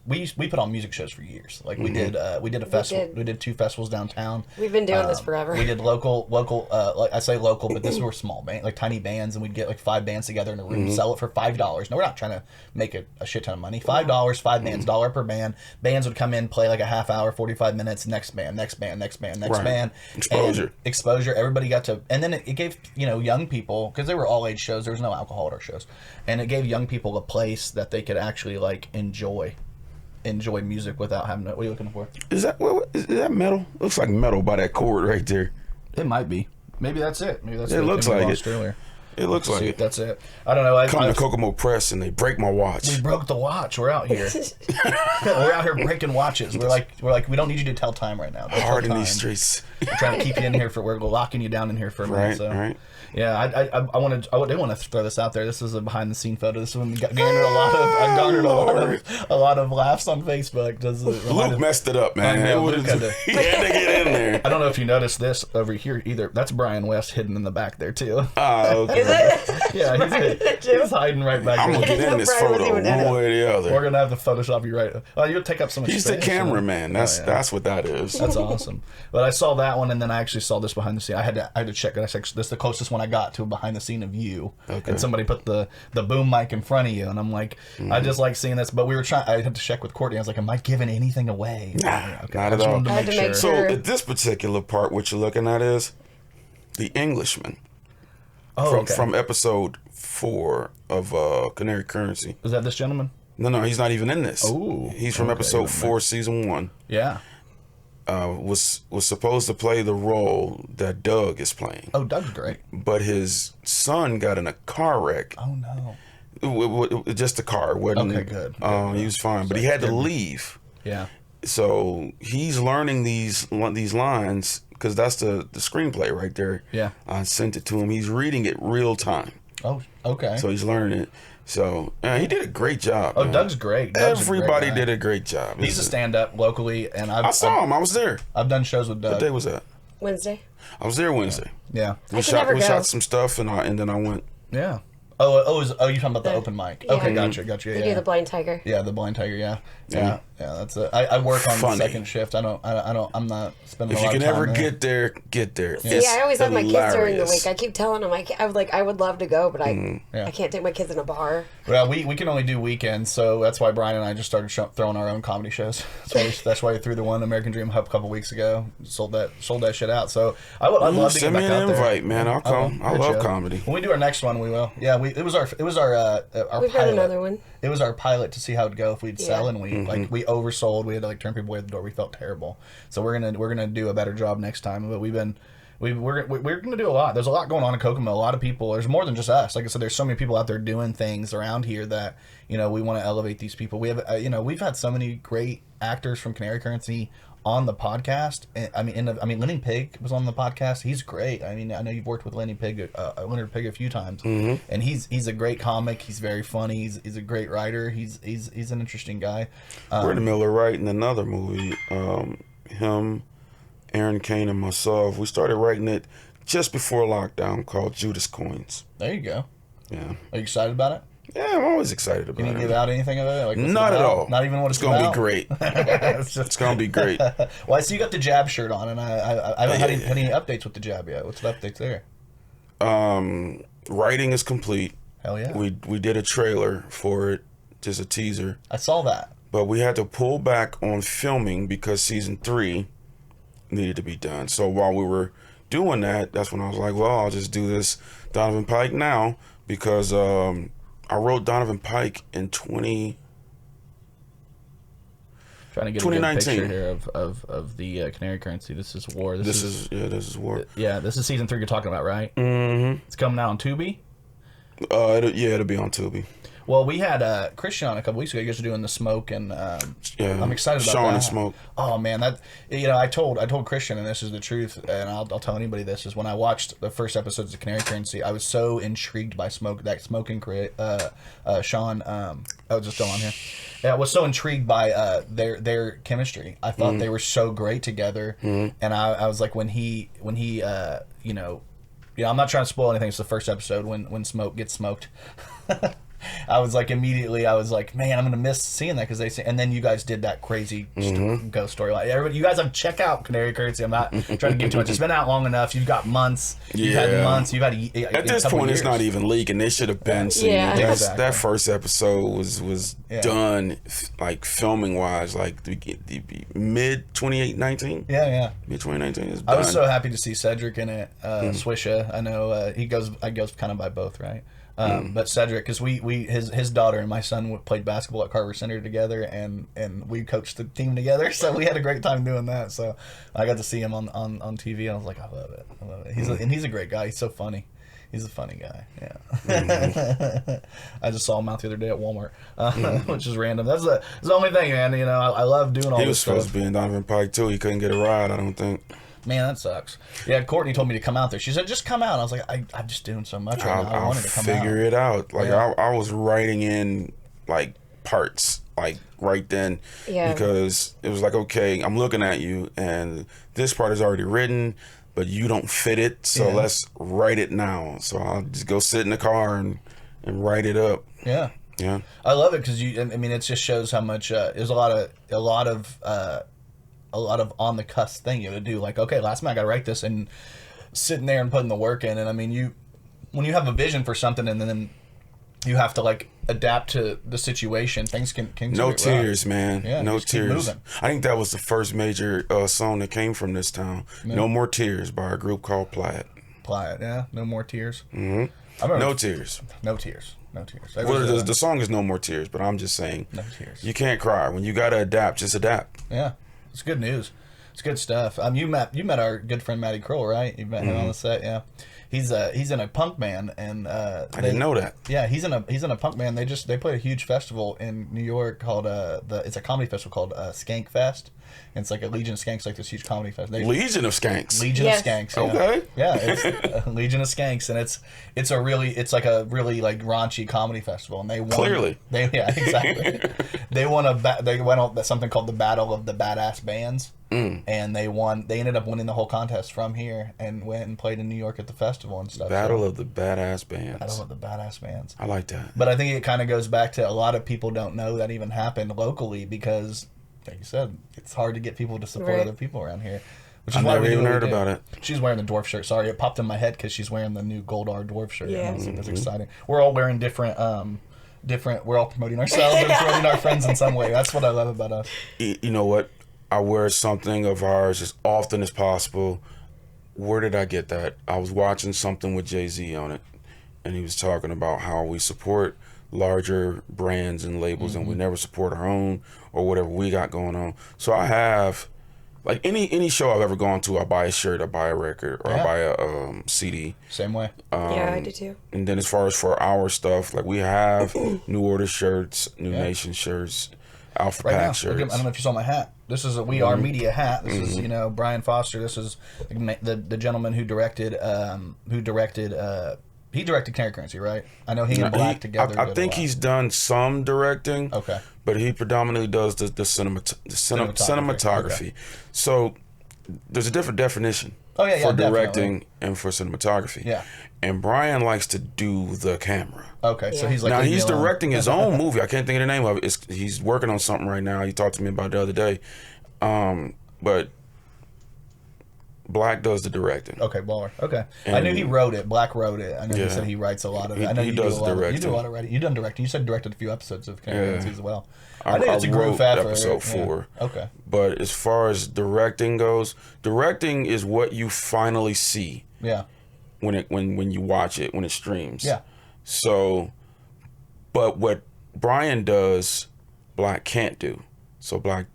we put on music shows for years. Like we did a festival. We did 2 festivals downtown. We've been doing this forever. We did local. Like I say local, but this were small band, like tiny bands, and we'd get like 5 bands together in a room, sell it for $5. No, we're not trying to make a shit ton of money. $5, 5 bands, $1 per band. Bands would come in, play like a half hour, 45 minutes. Next band. Band. Exposure. Everybody got to, and then it gave young people, because they were all age shows. There was no alcohol at our shows, and it gave young people a place that they could actually like enjoy music without having to. What are you looking for? Is that metal? Looks like metal by that chord right there. It might be. Maybe that's it. It looks like it. Earlier. It looks like it. That's it. I don't know. Come to Kokomo Press and they break my watch. We broke the watch. We're out here. We're out here breaking watches. We're like, we don't need you to tell time right now. Hard in these streets. We're trying to keep you in here we're locking you down in here for a minute. So. Right. Yeah, I did want to throw this out there. This is a behind the scene photo. This one garnered a lot of laughs on Facebook. Luke messed it up, man. He had to get in there. I don't know if you noticed this over here either. That's Brian West hidden in the back there too. Okay. Is it? Yeah, he's hiding right back there. I'm gonna get in this photo one way or the other. We're gonna have to Photoshop you right. You'll take up so much He's space. the cameraman. That's what that is. That's awesome. But I saw that one, and then I actually saw this behind the scene. I had to check it. This is the closest one I got to a behind the scene of you. Okay. And somebody put the boom mic in front of you, and I'm like, I just like seeing this. But we were trying. I had to check with Courtney. I was like, am I giving anything away? Nah, okay. not at all. I had to make sure. So at this particular part, what you're looking at is the Englishman. From episode 4 of Canary Currency. Is that this gentleman? No, he's not even in this. Oh, he's from episode 4, season 1. Yeah. Was supposed to play the role that Doug is playing. Oh, Doug's great. But his son got in a car wreck. Oh no. Just a car. Okay, good. He was fine, but he had to leave. Yeah. So he's learning these lines because that's the screenplay right there. Yeah. I sent it to him. He's reading it real time. Oh, okay. So he's learning it. So he did a great job. Oh, man. Doug's great. Everybody did a great job. He's a stand-up locally, and I saw him. I was there. I've done shows with Doug. What day was that? Wednesday. I was there Wednesday. Yeah. We shot some stuff, and then I went. Yeah. Oh, you're talking about the open mic. Yeah. Okay, gotcha. They do the Blind Tiger. Yeah, the Blind Tiger. Yeah. That's it. I work on the second shift. I'm not spending. If a lot you can of time ever there. get there. Yeah, I always have my kids during the week. I keep telling them I would love to go, but I can't take my kids in a bar. Well, we can only do weekends, so that's why Brian and I just started throwing our own comedy shows. That's why we threw the one American Dream Hub a couple weeks ago. Sold that shit out. So I'd love to get back out there. Send me an invite, man. I'll come. I love comedy. When we do our next one, we will. Yeah, it was our We've got another one. It was our pilot to see how it'd go if we'd sell, and we oversold. We had to turn people away at the door. We felt terrible. So we're gonna do a better job next time. But we're gonna do a lot. There's a lot going on in Kokomo. A lot of people. There's more than just us. Like I said, there's so many people out there doing things around here that we want to elevate these people. We have we've had so many great actors from Canary Currency on the podcast. Lenny Pig was on the podcast. He's great. I mean, I know you've worked with Leonard Pig a few times, and he's a great comic. He's very funny. He's a great writer. He's an interesting guy. We're in the middle of writing another movie. Him, Aaron Kcane, and myself. We started writing it just before lockdown, called Judas Coins. There you go. Yeah. Are you excited about it? Yeah, I'm always excited about it. Can you give out anything of it? Like, not at all. Not even what it's going to be great. It's going to be great. Well, I see you got the Jab shirt on, and I haven't had any updates with the Jab yet. What's the updates there? Writing is complete. Hell yeah. We did a trailer for it, just a teaser. I saw that. But we had to pull back on filming because season 3 needed to be done. So while we were doing that, that's when I was like, well, I'll just do this Donovan Pike now because I wrote Donovan Pike in 2019. Trying to get a good picture here of the Canary Currency. This is War. This is War. Yeah, this is season 3 you're talking about, right? Mm-hmm. It's coming out on Tubi? It'll be on Tubi. Well, we had Christian on a couple weeks ago. You guys are doing the Smoke, and I'm excited about Sean that. and Smoke. Oh man, that I told Christian, and this is the truth, and I'll tell anybody this is when I watched the first episodes of Canary Currency, I was so intrigued by Smoke, that Smoke and Sean. Just go on here. Yeah, I was so intrigued by their chemistry. I thought they were so great together, and I was like when he I'm not trying to spoil anything. It's the first episode when Smoke gets smoked. I was like, man, I'm gonna miss seeing that because they say. And then you guys did that crazy ghost story. Like, everybody, you guys have check out Canary Currency. I'm not trying to give too much. It's been out long enough. You've got months. You've had months. You've had at this point, it's not even leaking. They should have been seeing that first episode was done like filming wise, like the mid 2019. Yeah. Mid 2019 is done. I was so happy to see Cedric in it. Swisha. I know he goes kind of by both, right? But Cedric, because his daughter and my son played basketball at Carver Center together, and we coached the team together, so we had a great time doing that. So I got to see him on TV, and I was like, I love it. He's a great guy. He's so funny. He's a funny guy. Yeah. I just saw him out the other day at Walmart, which is random. That's the only thing, man. You know, I love doing all this stuff. He was supposed to be in Donovan Pike too. He couldn't get a ride, I don't think. Man, that sucks. Yeah, Courtney told me to come out there. She said, just come out. I was like, I'm just doing so much right now. I wanted to come out. I'll figure it out. Like, I was writing in, like, parts, like, right then. Yeah. Because it was like, okay, I'm looking at you, and this part is already written, but you don't fit it, so let's write it now. So I'll just go sit in the car and write it up. Yeah. Yeah. I love it because I mean, it just shows how much there's a lot of on the cusp thing you have to do. Like, okay, last night I got to write this, and sitting there and putting the work in. And I mean, when you have a vision for something, and then you have to like adapt to the situation, things can no tears, man. Yeah, no tears. I think that was the first major song that came from this town. Yeah. No More Tears by a group called Plaid. Plaid, yeah. No More Tears. Mm-hmm. No tears. No tears. No tears. Well, the song is No More Tears, but I'm just saying, no tears. You can't cry. When you got to adapt, just adapt. Yeah. It's good news. It's good stuff. You met our good friend Matty Kroll, right? You met him on the set, yeah. He's in a punk band, and I didn't know that. Yeah, he's in a punk band. They played a huge festival in New York called it's a comedy festival called Skank Fest. And it's like a Legion of Skanks, like this huge comedy fest. Legion of Skanks. Legion of Skanks. Yeah. Okay. Yeah, it's a Legion of Skanks, and it's like a really like raunchy comedy festival, and they won. Clearly. Exactly. They went on something called the Battle of the Badass Bands, and they won. They ended up winning the whole contest from here, and went and played in New York at the festival and stuff. Battle of the Badass Bands. Battle of the Badass Bands. I like that. But I think it kind of goes back to a lot of people don't know that even happened locally because, like you said, it's hard to get people to support other people around here. Which is I never even heard about it. She's wearing the dwarf shirt. Sorry, it popped in my head because she's wearing the new Goldar dwarf shirt. Yeah. That's exciting. We're all wearing different. We're all promoting ourselves and promoting our friends in some way. That's what I love about us. You know what? I wear something of ours as often as possible. Where did I get that? I was watching something with Jay-Z on it, and he was talking about how we support larger brands and labels, and we never support our own or whatever we got going on. So I have, like, any show I've ever gone to, I buy a shirt, I buy a record, or I buy a CD. Same way. Yeah, I do too. And then as far as for our stuff, like, we have New Order shirts, New Nation shirts, Alpha Pack shirts. I don't know if you saw my hat. This is a We Are Media hat. This is, Brian Foster. This is the gentleman who directed he directed Canary Currency, right? I know he and Black together. I think he's done some directing. Okay. But he predominantly does the cinematography. Okay. So there's a different definition for directing and for cinematography. Yeah. And Brian likes to do the camera. Okay, so he's like... Now, he's directing his own movie. I can't think of the name of it. He's working on something right now. He talked to me about it the other day. But Black does the directing. Okay, baller. Okay. And I knew he wrote it. Black wrote it. I know he said he writes a lot of it. I know he does the directing. You do a lot of writing. You've done directing. You said directed a few episodes of Canary Currency as well. I think it's a group episode 4. Yeah. Okay. But as far as directing goes, directing is what you finally see. Yeah. When you watch it, when it streams. Yeah. So, but what Brian does, Black can't do. So Black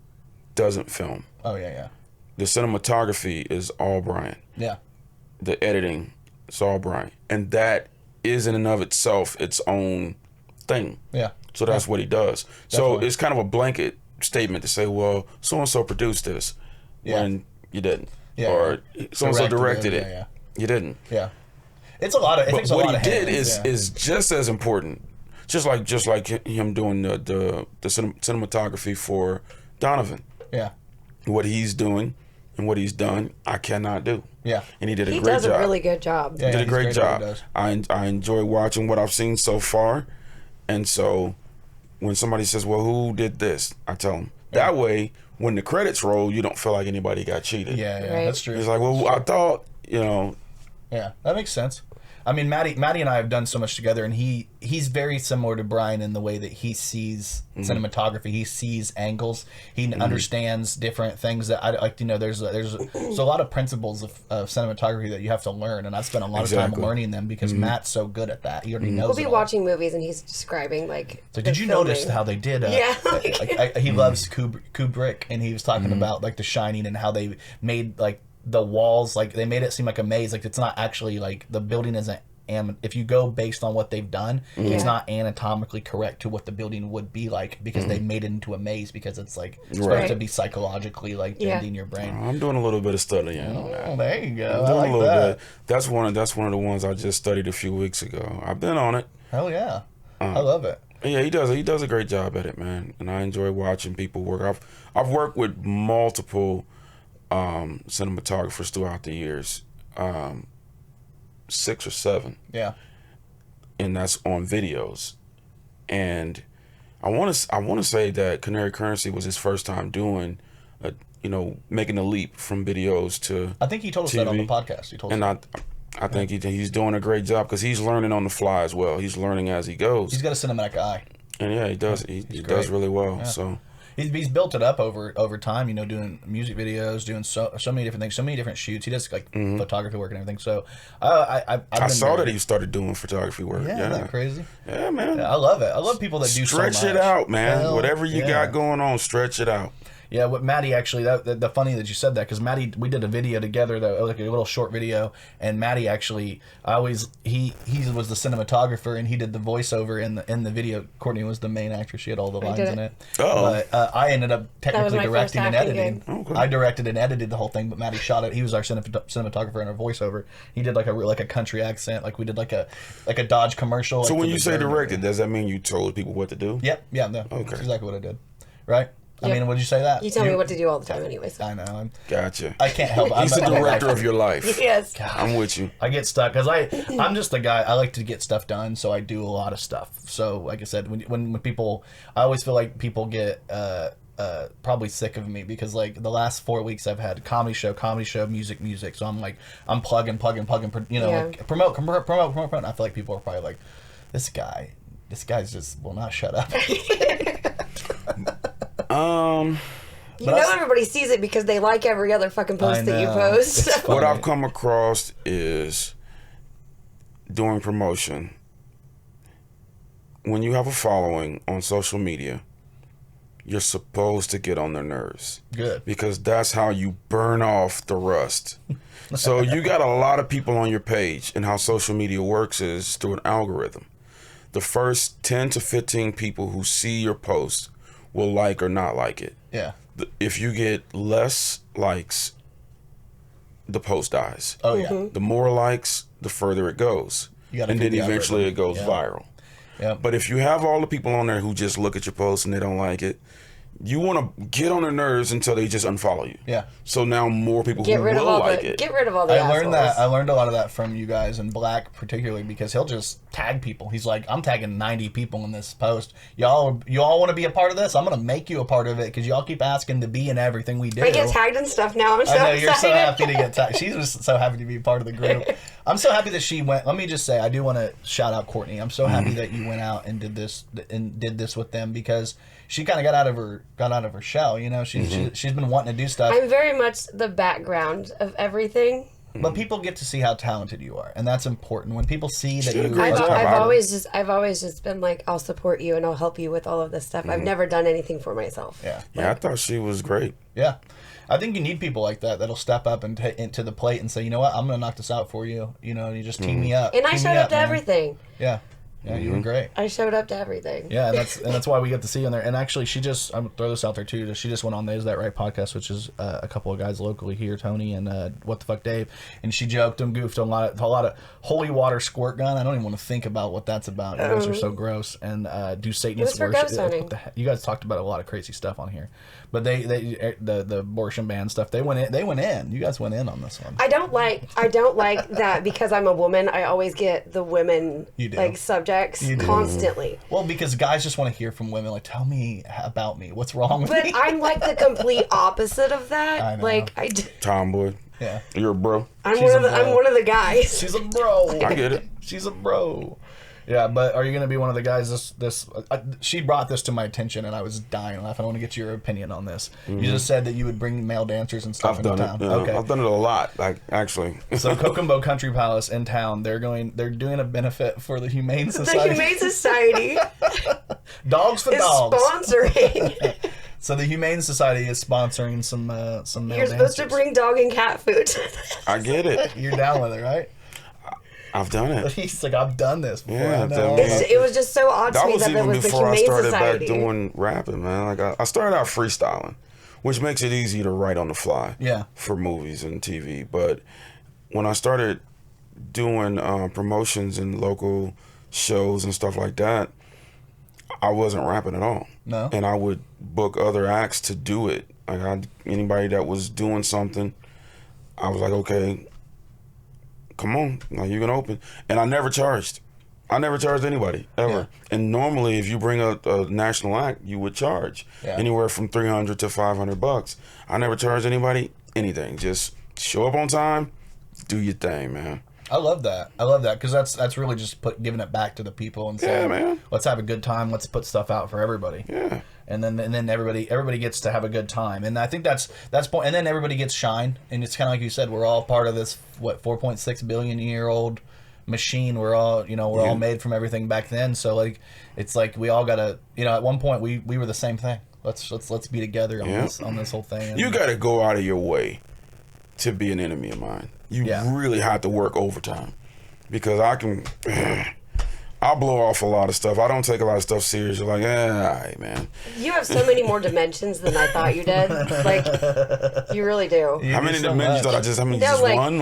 doesn't film. Oh, yeah. The cinematography is all Brian. Yeah. The editing is all Brian. And that is in and of itself its own thing. Yeah. So that's what he does. Definitely. So it's kind of a blanket statement to say, well, so-and-so produced this when you didn't. Yeah. Or so-and-so directed it. Yeah. You didn't. Yeah. It's a lot of... But what he did is just as important. Just like him doing the cinematography for Donovan. Yeah. What he's doing and what he's done, I cannot do. Yeah. And he did a great job. He does a really good job. Yeah, he did a great job. I enjoy watching what I've seen so far. And so when somebody says, well, who did this? I tell them. Yeah. That way, when the credits roll, you don't feel like anybody got cheated. Yeah, that's true. It's like, well, I thought, Yeah, that makes sense. I mean, Matty and I have done so much together, and he's very similar to Brian in the way that he sees cinematography. He sees angles. He understands different things that I like. There's a lot of principles of cinematography that you have to learn, and I've spent a lot of time learning them because Matt's so good at that. He already knows. We'll be watching movies, and he's describing like. So did you notice how they did? He loves Kubrick, and he was talking about like The Shining and how they made like. The walls, like they made it seem like a maze. Like it's not actually like the building isn't if you go based on what they've done, it's not anatomically correct to what the building would be like, because they made it into a maze, because it's like supposed to be psychologically like bending your brain. I'm doing a little bit of studying. Oh, there you go. I'm doing a little bit. That's one of the ones I just studied a few weeks ago. I've been on it. Hell yeah. I love it. Yeah, he does a great job at it, man. And I enjoy watching people work. I've worked with multiple cinematographers throughout the years. 6 or 7. Yeah. And that's on videos. And I want to say that Canary Currency was his first time doing making a leap from videos to I think he told us TV. that on the podcast. He told us. I think he's doing a great job, because he's learning on the fly as well. He's learning as he goes. He's got a cinematic eye. And yeah, he does. He does really well. Yeah. So he's built it up over time. Doing music videos, doing so many different things, so many different shoots. He does like photography work and everything. So I saw that he started doing photography work. Yeah, isn't that crazy? Yeah, man. Yeah, I love it. I love people that do stretch so much. it out, man. Hell, whatever you got going on, stretch it out. Yeah, what Maddie actually, the funny that you said that, because Maddie, we did a video together, like a little short video, and Maddie actually, he was the cinematographer, and he did the voiceover in the video. Courtney was the main actress; she had all the lines in it. But I ended up technically directing and editing. Okay. I directed and edited the whole thing, but Maddie shot it. He was our cinematographer and our voiceover. He did like a country accent, like we did like a Dodge commercial. So when you say directed, does that mean you told people what to do? Yep. Yeah. No. Okay. That's exactly what I did. Right. Yep. I mean, would you say that? You tell me what to do all the time anyways. I know. Gotcha. I can't help it. He's the director of your life. Yes. God, I'm with you. I get stuck because I'm just the guy. I like to get stuff done, so I do a lot of stuff. So, like I said, when people, I always feel like people get probably sick of me, because like the last 4 weeks I've had comedy show, music. So I'm plugging, like promote. And I feel like people are probably like, this guy's just will not shut up. Everybody sees it because they like every other fucking post that you post. What I've come across is, during promotion, when you have a following on social media, you're supposed to get on their nerves. Good. Because that's how you burn off the rust. So you got a lot of people on your page, and how social media works is through an algorithm. The first 10 to 15 people who see your post will like or not like it. Yeah. If you get less likes, the post dies. Oh, yeah. The more likes, the further it goes. And then eventually it goes viral. Yeah. But if you have all the people on there who just look at your post and they don't like it, you want to get on their nerves until they just unfollow you. Yeah. So now more people who will like it. Get rid of all the assholes. I learned a lot of that from you guys, and Black particularly, because he'll just tag people. He's like, I'm tagging 90 people in this post. Y'all want to be a part of this? I'm going to make you a part of it, because y'all keep asking to be in everything we do. I get tagged and stuff now. I'm so excited. You're so happy to get tagged. She's just so happy to be part of the group. I'm so happy that she went. Let me just say, I do want to shout out Courtney. I'm so happy that you went out and did this with them, because she kind of got out of her shell. She's been wanting to do stuff. I'm very much the background of everything. But people get to see how talented you are, and that's important. When people see that you, I've always just been like, I'll support you and I'll help you with all of this stuff. I've never done anything for myself. Yeah. I thought she was great. Yeah. I think you need people like that that'll step up and into the plate and say, you know what, I'm going to knock this out for you. You just team me up. And I showed up to everything. Yeah. Yeah, you were great. I showed up to everything. Yeah, and that's why we get to see you on there. And actually, I'm gonna throw this out there too. She just went on the Is That Right podcast, which is a couple of guys locally here, Tony and What the Fuck Dave, and she joked and goofed a lot of holy water squirt gun. I don't even want to think about what that's about. You guys are so gross. And do Satanist worship. You guys talked about a lot of crazy stuff on here, but the abortion ban stuff. They went in. You guys went in on this one. I don't like that, because I'm a woman. I always get the women subject. Constantly. Well, because guys just want to hear from women, like, tell me about me. What's wrong with me? But I'm like the complete opposite of that. I know. Tomboy. Yeah. You're a bro. I'm one of the guys. She's a bro. I get it. She's a bro. Yeah, but are you going to be one of the guys? She brought this to my attention, and I was dying laughing. I want to get your opinion on this. You just said that you would bring male dancers and stuff into town. Okay, I've done it a lot, actually. So Kokomo Country Palace in town, they're doing a benefit for the Humane Society. The Humane Society. Dogs for Dogs. Sponsoring. So the Humane Society is sponsoring some male dancers. You're supposed to bring dog and cat food. I get it. You're down with it, right? I've done it. He's like, I've done this before. Yeah, it was just so odd to me that it was the Humane Society. That was even before I started back doing rapping, man. Like I started out freestyling, which makes it easy to write on the fly. Yeah. For movies and TV, but when I started doing promotions and local shows and stuff like that, I wasn't rapping at all. No. And I would book other acts to do it. Like anybody that was doing something, I was like, okay, come on, like you can open. And I never charged. I never charged anybody ever. Yeah. And normally, if you bring a national act, you would charge anywhere from $300 to $500. I never charged anybody anything. Just show up on time, do your thing, man. I love that. Because that's really just giving it back to the people and saying, man, let's have a good time. Let's put stuff out for everybody. Yeah. And then everybody gets to have a good time. And I think that's point. And then everybody gets shine. And it's kind of like you said, we're all part of this 4.6 billion year old machine. We're all all made from everything back then. So like it's like we all gotta at one point we were the same thing. Let's be together on this whole thing. And you gotta go out of your way to be an enemy of mine. You really have to work overtime, because I'll blow off a lot of stuff. I don't take a lot of stuff serious. You're like, all right, man. You have so many more dimensions than I thought you did. Like, you really do. How many dimensions thought I just? How many just one?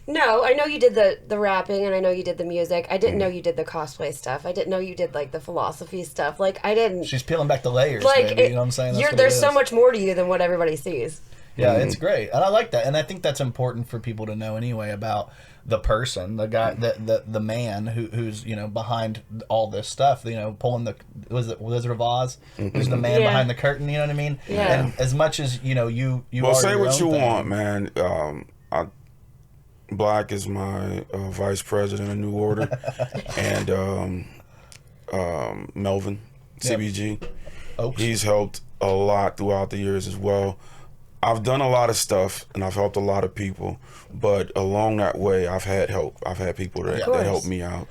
No, I know you did the rapping, and I know you did the music. I didn't know you did the cosplay stuff. I didn't know you did like the philosophy stuff. Like, I didn't. She's peeling back the layers. Like, baby, you know what I'm saying? There's so much more to you than what everybody sees. Yeah, it's great, and I like that, and I think that's important for people to know anyway about the person, the guy, the man who's behind all this stuff. Pulling was it Wizard of Oz? Who's the man behind the curtain? You know what I mean? Yeah. And as much as you well, say what you thing. want, man. Black is my vice president of Nuorder, and Melvin CBG. He's helped a lot throughout the years as well. I've done a lot of stuff and I've helped a lot of people, but along that way, I've had help. I've had people that helped me out,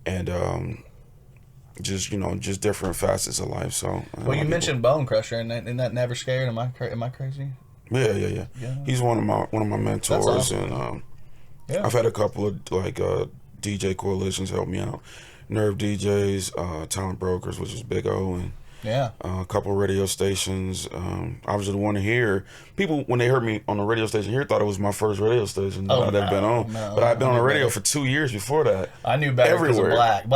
and just different facets of life. So, well, you mentioned Bonecrusher, and that never scared. Am I crazy? Yeah. He's one of my mentors, awesome. And I've had a couple of DJ coalitions help me out. Nerve DJs, Talent Brokers, which is Big O, and a couple of radio stations. I was just one to hear people when they heard me on the radio station here thought it was my first radio station that I'd ever been on. But I've been on the radio for 2 years before that. I knew better because of Black.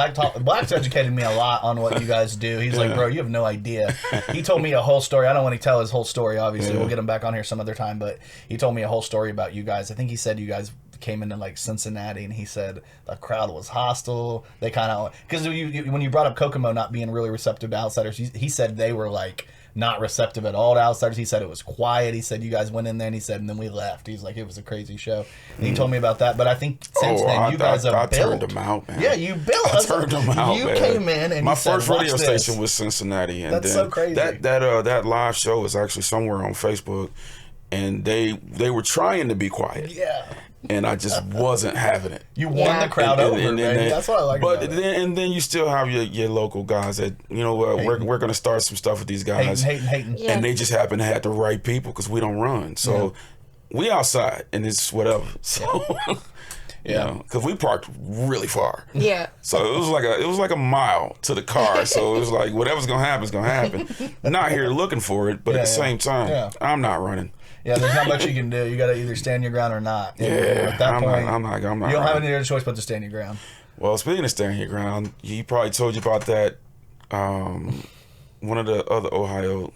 Black's educated me a lot on what you guys do. He's like, bro, you have no idea. He told me a whole story. I don't want to tell his whole story, obviously. We'll get him back on here some other time. But he told me a whole story about you guys. I think he said you guys came into like Cincinnati, and he said the crowd was hostile. They kind of, because when you brought up Kokomo not being really receptive to outsiders, he said they were like not receptive at all to outsiders. He said it was quiet. He said you guys went in there, and he said, and then we left. He's like, it was a crazy show. And he told me about that. But I think since then you guys have built. I turned them out, man. Yeah, you built. I turned them out. You came in, and my first radio station was Cincinnati, and that's so crazy. That live show is actually somewhere on Facebook, and they were trying to be quiet. Yeah. And I just wasn't having it. You won the crowd over, man. That's what I like about it. And then you still have your local guys that, we're going to start some stuff with these guys. Hating. Yeah. And they just happen to have the right people because we don't run. So we outside and it's whatever. So, because we parked really far. Yeah. So it was like a mile to the car. So it was like whatever's going to happen is going to happen. Not here looking for it, but at the same time, I'm not running. Yeah, there's not much you can do. You got to either stand your ground or not. At that point, I'm not. You don't have any other choice but to stand your ground. Well, speaking of standing your ground, he probably told you about that. One of the other Ohio.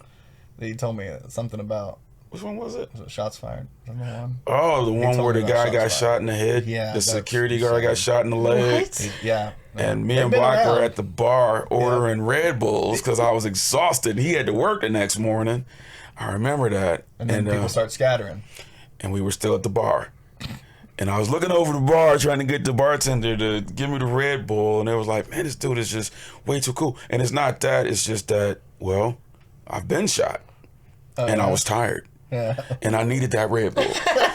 He told me something about. Which one was it? Was it Shots Fired? Remember the one? Oh, the one where the guy got shot in the head. Yeah. The security guard got shot in the leg. What? Yeah. And me and Black were at the bar ordering Red Bulls because I was exhausted. He had to work the next morning. I remember that. And then people start scattering. And we were still at the bar. And I was looking over the bar trying to get the bartender to give me the Red Bull. And it was like, man, this dude is just way too cool. And it's not that. It's just that, well, I've been shot. And I was tired. Yeah. And I needed that Red Bull.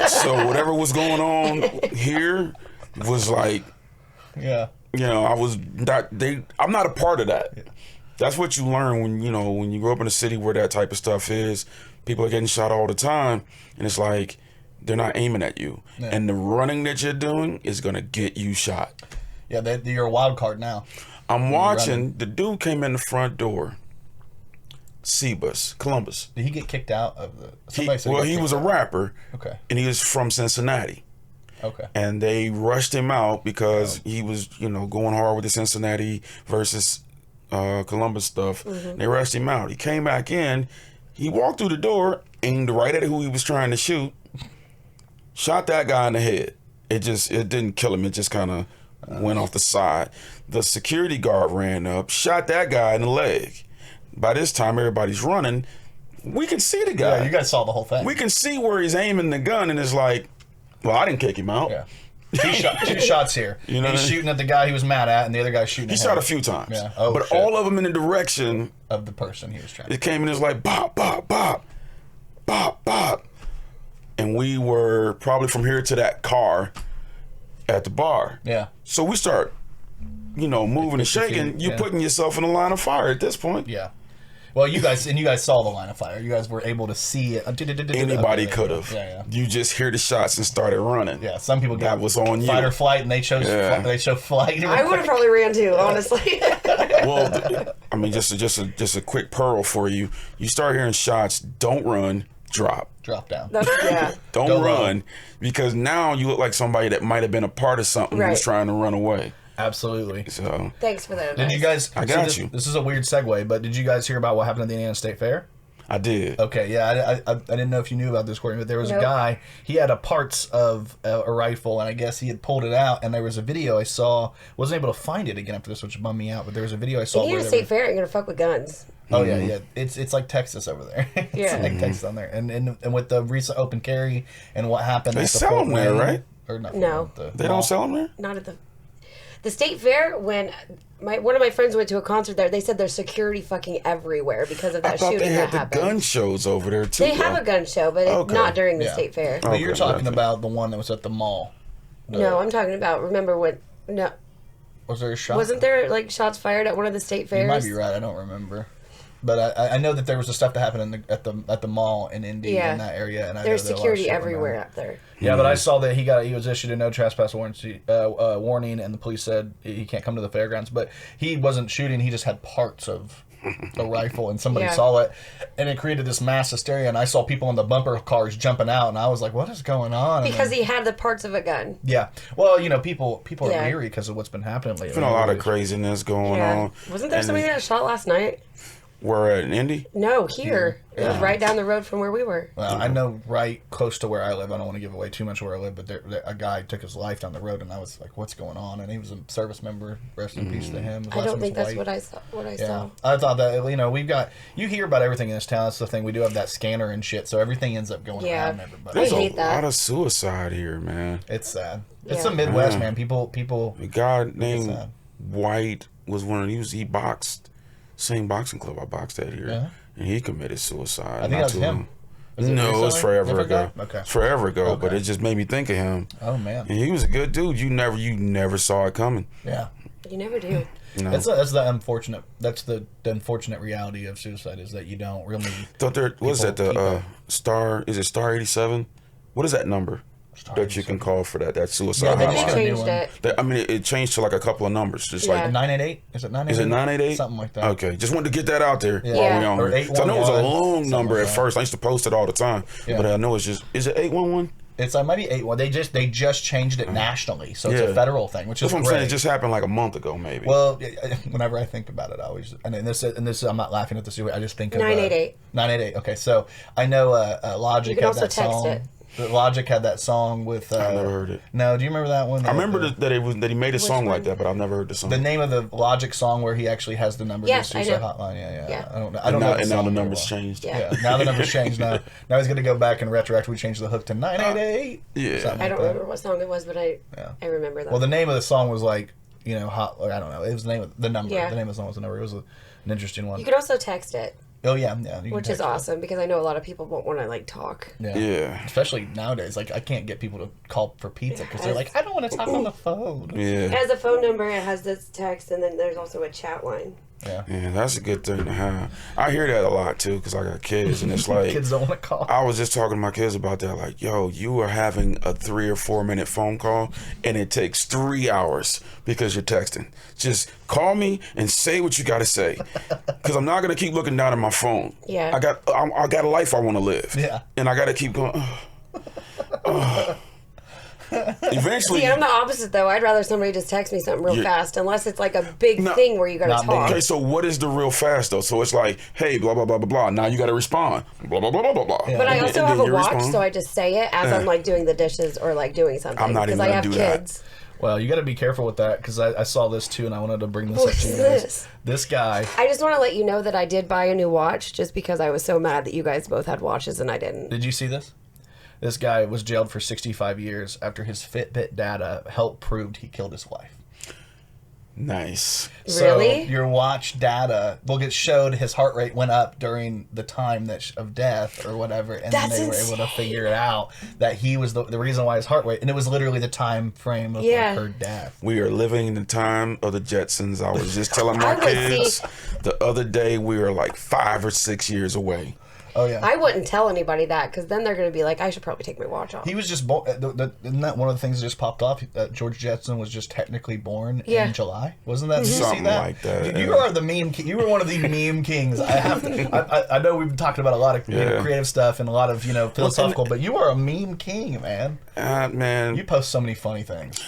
So whatever was going on here was like, I was not, I'm not a part of that. That's what you learn when you grow up in a city where that type of stuff is. People are getting shot all the time, and it's like they're not aiming at you. Yeah. And the running that you're doing is going to get you shot. Yeah, you're a wild card now. I'm watching. The dude came in the front door. Cebus, Columbus. Did he get kicked out of the... He was a rapper. Okay. And he was from Cincinnati. Okay. And they rushed him out because he was, going hard with the Cincinnati versus Columbus stuff. Mm-hmm. They rushed him out. He came back in. He walked through the door, aimed right at who he was trying to shoot, shot that guy in the head. It didn't kill him. It just kind of went off the side. The security guard ran up, shot that guy in the leg. By this time, everybody's running. We can see the guy. Yeah, you guys saw the whole thing. We can see where he's aiming the gun, and it's like, well, I didn't kick him out. Yeah. Two shots here. He's shooting at the guy he was mad at, and the other guy's shooting at him. He shot a few times. Yeah. But all of them in the direction of the person he was trying to. It came in, it was like, bop, bop, bop, bop, bop. And we were probably from here to that car at the bar. Yeah. So we start, moving and shaking. You're putting yourself in the line of fire at this point. Yeah. Well, you guys saw the line of fire. You guys were able to see it. Anybody could have. Yeah. You just hear the shots and started running. Yeah. Some people got was on fight you. or flight, and they chose flight. I would have probably ran too, honestly. Well, I mean, just a quick pearl for you. You start hearing shots. Don't run. Drop down. Don't run, because now you look like somebody that might have been a part of something who's trying to run away. Absolutely. So thanks for that. Did you guys? I got you. This is a weird segue, but did you guys hear about what happened at the Indiana State Fair? I did. Okay, yeah, I didn't know if you knew about this, Courtney, but there was a guy, he had parts of a rifle, and I guess he had pulled it out, and there was a video I saw, wasn't able to find it again after this, which bummed me out, but there was a video I saw. Indiana State Fair ain't gonna fuck with guns. Oh yeah, it's like Texas over there. It's like Texas on there, and with the recent open carry and what happened. They sell them there, right? Or not? No, they don't sell them there. Not at the State Fair. When one of my friends went to a concert there, they said there's security fucking everywhere because of that shooting they had that happened. The gun shows over there too. They have a gun show, but not during the State Fair. But you're talking about the one that was at the mall. No, I'm talking about. Remember when? No. Was there a shot? Wasn't there shots fired at one of the state fairs? You might be right. I don't remember. But I know that there was the stuff that happened at the mall in Indy in that area, and there's security everywhere up there. Yeah, but I saw that he was issued a no trespass warning, and the police said he can't come to the fairgrounds. But he wasn't shooting; he just had parts of a rifle, and somebody saw it, and it created this mass hysteria. And I saw people in the bumper cars jumping out, and I was like, "What is going on?" Because he had the parts of a gun. Yeah, well, people are weary because of what's been happening lately. There's been a lot of craziness going on. Wasn't there somebody that shot last night? Where at, in Indy? No, here. It was right down the road from where we were. Well, I know right close to where I live. I don't want to give away too much where I live, but a guy took his life down the road, and I was like, "What's going on?" And he was a service member. Rest in peace to him. I don't think that's what I saw. I thought that you hear about everything in this town. That's the thing. We do have that scanner and shit, so everything ends up going around everybody. There's a lot of suicide here, man. It's sad. It's the Midwest, man. People. A guy named White was he boxed. Same boxing club I boxed at here, and he committed suicide. I think that was him. No, it was forever ago. Okay. It's forever ago, but it just made me think of him. Oh man, and he was a good dude. You never saw it coming. Yeah, you never do. No. That's the unfortunate. That's the unfortunate reality of suicide is that you don't really. Thought there was that the star? Is it star 87? What is that number? That you can call for that suicide they hotline. changed it. It changed to like a couple of numbers, just like 988. Is it 988? Is it 988? Something like that. Okay, just wanted to get that out there while we on here. So I know it was a long number at first. I used to post it all the time, but I know it's just. Is it 811? It's might be 81. They just changed it nationally, so it's a federal thing, which is what I'm saying. It just happened like a month ago, maybe. Well, whenever I think about it, I always and this I'm not laughing at this. I just think of 988. 988. Okay, so I know Logic had that song. It. Logic had that song with. I never heard it. No, do you remember that one? I remember that he made a song like that, but I've never heard the song. The name of the Logic song where he actually has the number. Yes, I know. Hotline. Yeah. I don't know. And now the numbers changed. Yeah. Now the numbers changed. Now he's going to go back and retroactively change the hook to 988. Yeah. I don't remember what song it was, but I remember that. Well, the name of the song was like hot. I don't know. It was the name of the number. Yeah. The name of the song was the number. It was an interesting one. You could also text it. Oh yeah. Which is awesome because I know a lot of people won't want to talk. Yeah. Especially nowadays, I can't get people to call for pizza because they're like, I don't want to talk on the phone. Yeah. It has a phone number, it has this text, and then there's also a chat line. Yeah, that's a good thing to have. I hear that a lot too, because I got kids, and it's like kids don't want to call. I was just talking to my kids about that. Like, yo, you are having a 3 or 4 minute phone call, and it takes 3 hours because you're texting. Just call me and say what you got to say, because I'm not gonna keep looking down at my phone. Yeah, I got a life I want to live. Yeah, and I got to keep going. Eventually, see, I'm the opposite though. I'd rather somebody just text me something real fast, unless it's like a big thing where you gotta talk. Okay, so what is the real fast though? So it's like, hey, blah blah blah blah blah. Now you gotta respond. Blah blah blah blah blah blah. Yeah. But I also have a watch, so I just say it as I'm like doing the dishes or like doing something. I'm not even gonna do kids. that. Well, you got to be careful with that, because I saw this too, and I wanted to bring this up to you guys. This guy. I just want to let you know that I did buy a new watch just because I was so mad that you guys both had watches and I didn't. Did you see this? This guy was jailed for 65 years after his Fitbit data helped proved he killed his wife. Nice. Really? So your watch data will get showed his heart rate went up during the time of death or whatever, and then they were able to figure it out that he was the reason why his heart rate, and it was literally the time frame of like, her death. We are living in the time of the Jetsons. I was just telling my kids the other day we were like 5 or 6 years away. Oh yeah. I wouldn't tell anybody that, because then they're going to be like, I should probably take my watch off. He was just born. Isn't that one of the things that just popped off? George Jetson was just technically born in July. Wasn't that? Did you something see that? Like that? You are the meme. You were one of the meme kings. I have to. I know we've been talking about a lot of creative stuff and a lot of philosophical, but you are a meme king, man. Man, you post so many funny things.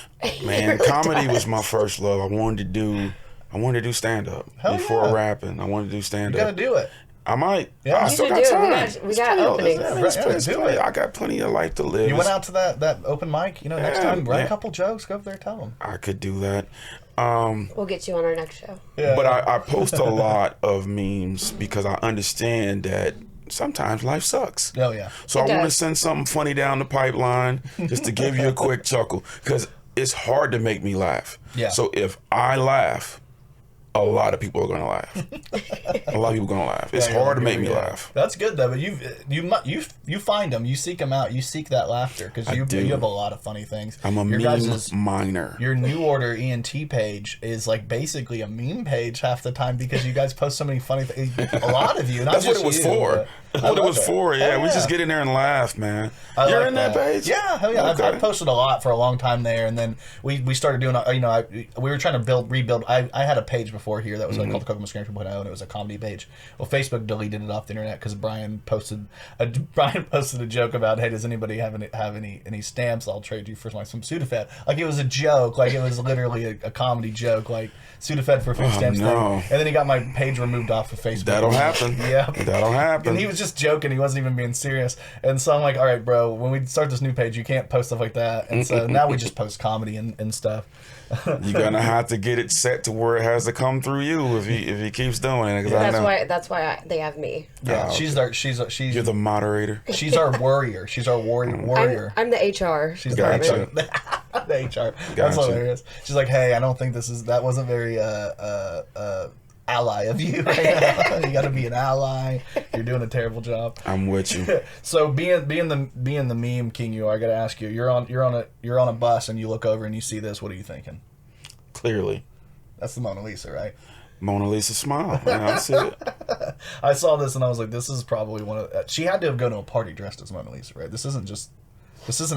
Man, comedy was my first love. I wanted to do stand up before rapping. I wanted to do stand up. You gotta do it. I might. Yeah, I still got time. We got openings. I got plenty of life to live. You went out to that open mic. Next time, write a couple jokes. Go up there, tell them. I could do that. We'll get you on our next show. Yeah. But I post a lot of memes because I understand that sometimes life sucks. Oh yeah. So I want to send something funny down the pipeline just to give you a quick chuckle, because it's hard to make me laugh. Yeah. So if I laugh, a lot of people are gonna laugh. A lot of people are gonna laugh. It's hard to make me laugh. That's good though. But you find them. You seek them out. You seek that laughter, because you have a lot of funny things. I'm a meme miner. Your Nuorder ENT page is like basically a meme page half the time, because you guys post so many funny things. A lot of you. Not That's just what it was you, for. That's what it was for. Yeah, we just get in there and laugh, man. You're like in that page? Yeah, hell yeah. Okay. I've posted a lot for a long time there, and then we started doing. We were trying to rebuild. I had a page before here that was called the Kokomo Press Podcast, and it was a comedy page. Well, Facebook deleted it off the internet because Brian posted a joke about, hey, does anybody have any stamps? I'll trade you for some Sudafed. Like, it was a joke. Like, it was literally a comedy joke. Like, Sudafed for food stamps thing. And then he got my page removed off of Facebook. That'll happen. Yeah. That'll happen. And he was just joking. He wasn't even being serious. And so I'm like, all right, bro, when we start this new page, you can't post stuff like that. And so now we just post comedy and stuff. You're gonna have to get it set to where it has to come through you if he keeps doing it. That's why they have me. Yeah, she's you're the moderator. She's our warrior. She's our warrior. I'm the HR. She's the HR. The HR. That's hilarious. She's like, hey, I don't think that wasn't very ally of you right now. You got to be an ally. You're doing a terrible job. I'm with you. So being the meme king you are, I got to ask you. You're on a bus and you look over and you see this. What are you thinking? Clearly, that's the Mona Lisa, right? Mona Lisa smile. Yeah, I see it. I saw this and I was like, this is probably one of. She had to have gone to a party dressed as Mona Lisa, right? This isn't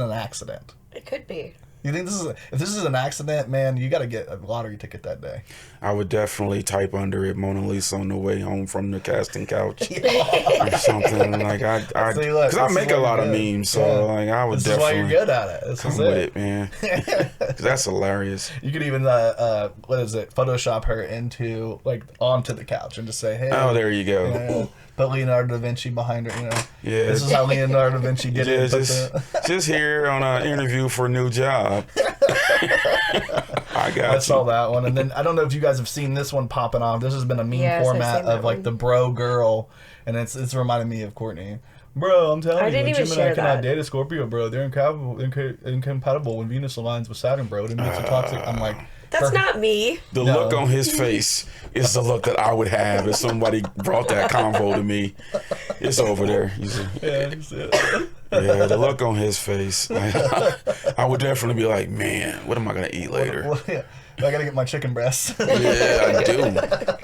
an accident. It could be. You think if this is an accident, man, you got to get a lottery ticket that day. I would definitely type under it Mona Lisa on the way home from the casting couch or something like because I make a lot of memes, so like I would definitely. This is why you're good at it. This come is with it, man. That's hilarious. You could even Photoshop her onto the couch and just say, hey. Oh, there you go. Put Leonardo da Vinci behind her, Yeah. This is how Leonardo da Vinci did it. Just here on an interview for a new job. I saw that one. And then I don't know if you guys have seen this one popping off. This has been a meme format of like the bro girl, and it's reminding me of Courtney. Bro, I'm telling you, Gemini cannot date a Scorpio, bro. They're incompatible when Venus aligns with Saturn, bro. It makes it toxic. I'm like, that's not me. The look on his face is the look that I would have if somebody brought that convo to me. It's over there. Yeah, the look on his face. Like, I would definitely be like, man, what am I gonna eat later? I gotta get my chicken breasts. Yeah,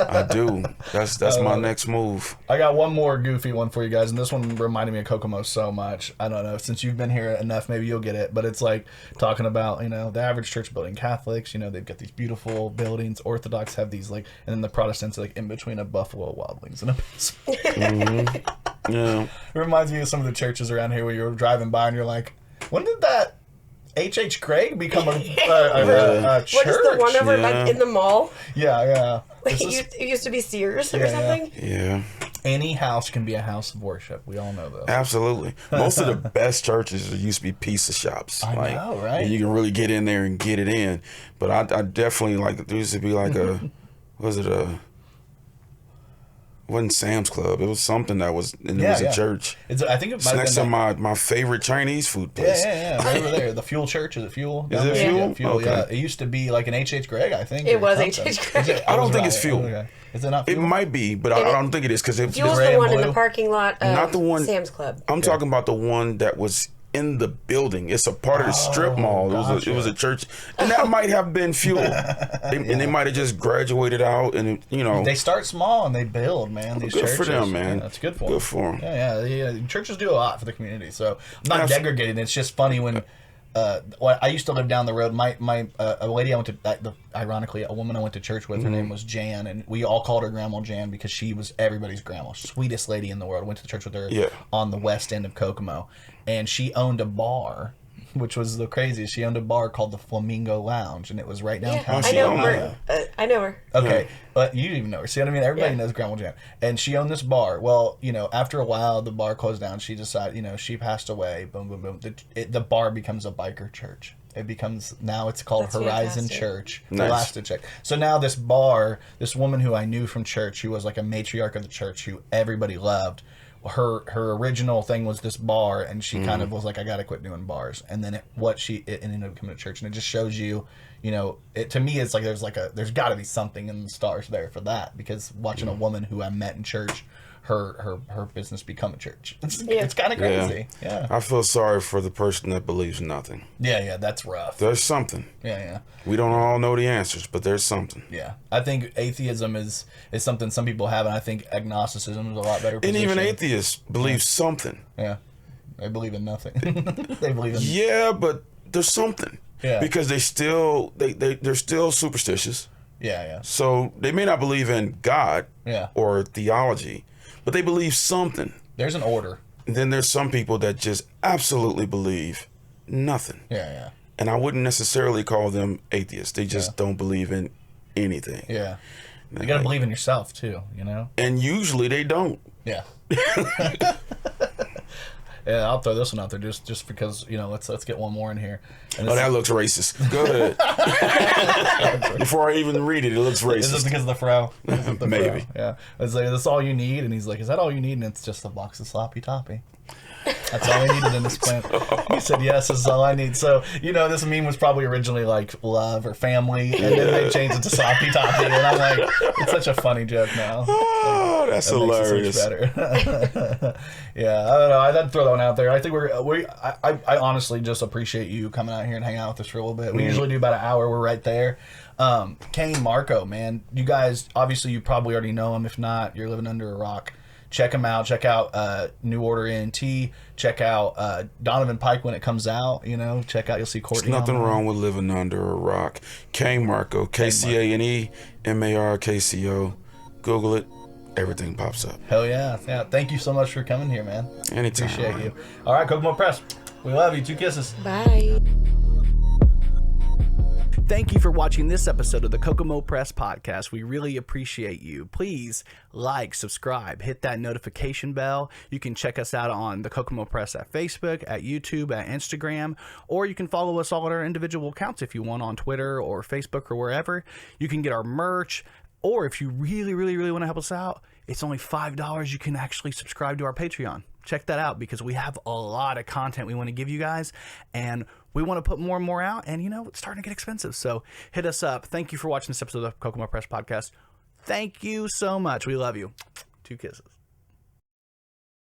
I do. That's my next move. I got one more goofy one for you guys, and this one reminded me of Kokomo so much. I don't know, since you've been here enough, maybe you'll get it. But it's like talking about, the average church building. Catholics, they've got these beautiful buildings. Orthodox have these and then the Protestants are like in between a Buffalo Wild Wings and a basement. Mm-hmm. Yeah. It reminds me of some of the churches around here where you're driving by and you're like, when did that H.H. Craig become a church? What is the one over like in the mall? Yeah. It used to be Sears or something? Yeah. Any house can be a house of worship. We all know that. Absolutely. Most of the best churches used to be pizza shops. I know, right? And you can really get in there and get it in. But I definitely there used to be like it wasn't Sam's Club. It was something that was, and it was a church. I think it might next to my favorite Chinese food place. Yeah. Right over there. The Fuel Church. Is it Fuel? Is it Fuel? Yeah, Fuel, okay. Yeah. It used to be like an H.H. Gregg, I think. It was H.H. Gregg. I don't think it's Fuel. Okay. Is it not Fuel? It might be, but I don't think it is. Because Fuel's the one in the parking lot of not the one, Sam's Club. I'm talking about the one that was in the building. It's a part of the strip mall. It was a church, and that might have been Fuel. And they might have just graduated out, and they start small and they build, man. These churches. Good for them, man. That's good for them. Good for them. Yeah. Churches do a lot for the community, so I'm not degrading. It's just funny when. I used to live down the road. A lady I went to, ironically, a woman I went to church with, her name was Jan, and we all called her Grandma Jan because she was everybody's grandma, sweetest lady in the world. I went to church with her on the west end of Kokomo, and she owned a bar, which was the craziest. She owned a bar called the Flamingo Lounge, and it was right downtown. Yeah, I know her. Okay, but you even know her. See what I mean? Everybody knows Grandma Jan. And she owned this bar. Well, after a while, the bar closed down. She decided, she passed away. Boom, boom, boom. The bar becomes a biker church. Now it's called Horizon Church. Nice. The last to check. So now this bar, this woman who I knew from church, who was like a matriarch of the church, who everybody loved, her original thing was this bar, and she kind of was like, I gotta quit doing bars. And then it ended up becoming a church, and it just shows you, to me it's like there's got to be something in the stars there for that, because watching a woman who I met in church, her business become a church. It's kind of crazy. Yeah. I feel sorry for the person that believes nothing. Yeah, that's rough. There's something. Yeah. We don't all know the answers, but there's something. Yeah. I think atheism is something some people have, and I think agnosticism is a lot better position. And even atheists believe something. Yeah. They believe in nothing. They believe in... Yeah, but there's something. Yeah. Because they're still superstitious. Yeah. So they may not believe in God or theology, but they believe something. There's an order. And then there's some people that just absolutely believe nothing. Yeah. And I wouldn't necessarily call them atheists. They just don't believe in anything. Yeah. You gotta believe in yourself too, And usually they don't. Yeah. Yeah, I'll throw this one out there just because, let's get one more in here. And that looks racist. Go ahead. Before I even read it looks racist. Is it because of the fro? Maybe. Fro? Yeah. It's like, that's all you need? And he's like, is that all you need? And it's just a box of sloppy toppy. That's all I needed in this plant. He said, yes, this is all I need. So, this meme was probably originally like love or family, and then they changed it to sloppy toppy. And I'm like, it's such a funny joke now. Oh, that's hilarious. Better. Yeah, I don't know. I'd throw that one out there. I think I honestly just appreciate you coming out here and hanging out with us for a little bit. We usually do about an hour. We're right there. Kcane Markco, man. You guys, obviously, you probably already know him. If not, you're living under a rock. Check him out. Check out Nuorder ENT. Check out Donovan Pike when it comes out. Check out. You'll see Cortni. There's nothing wrong with living under a rock. Kcane Markco. Kcane Markco. Google it. Everything pops up. Hell yeah. Thank you so much for coming here, man. Anytime. Appreciate you. All right, Kokomo Press. We love you. 2 kisses. Bye. Thank you for watching this episode of the Kokomo Press Podcast. We really appreciate you. Please like, subscribe, hit that notification bell. You can check us out on the Kokomo Press at Facebook, at YouTube, at Instagram, or you can follow us all at our individual accounts if you want on Twitter or Facebook or wherever. You can get our merch, or if you really, really, really want to help us out, it's only $5. You can actually subscribe to our Patreon. Check that out because we have a lot of content we want to give you guys, and we want to put more and more out, and it's starting to get expensive. So hit us up. Thank you for watching this episode of the Kokomo Press Podcast. Thank you so much. We love you. 2 kisses.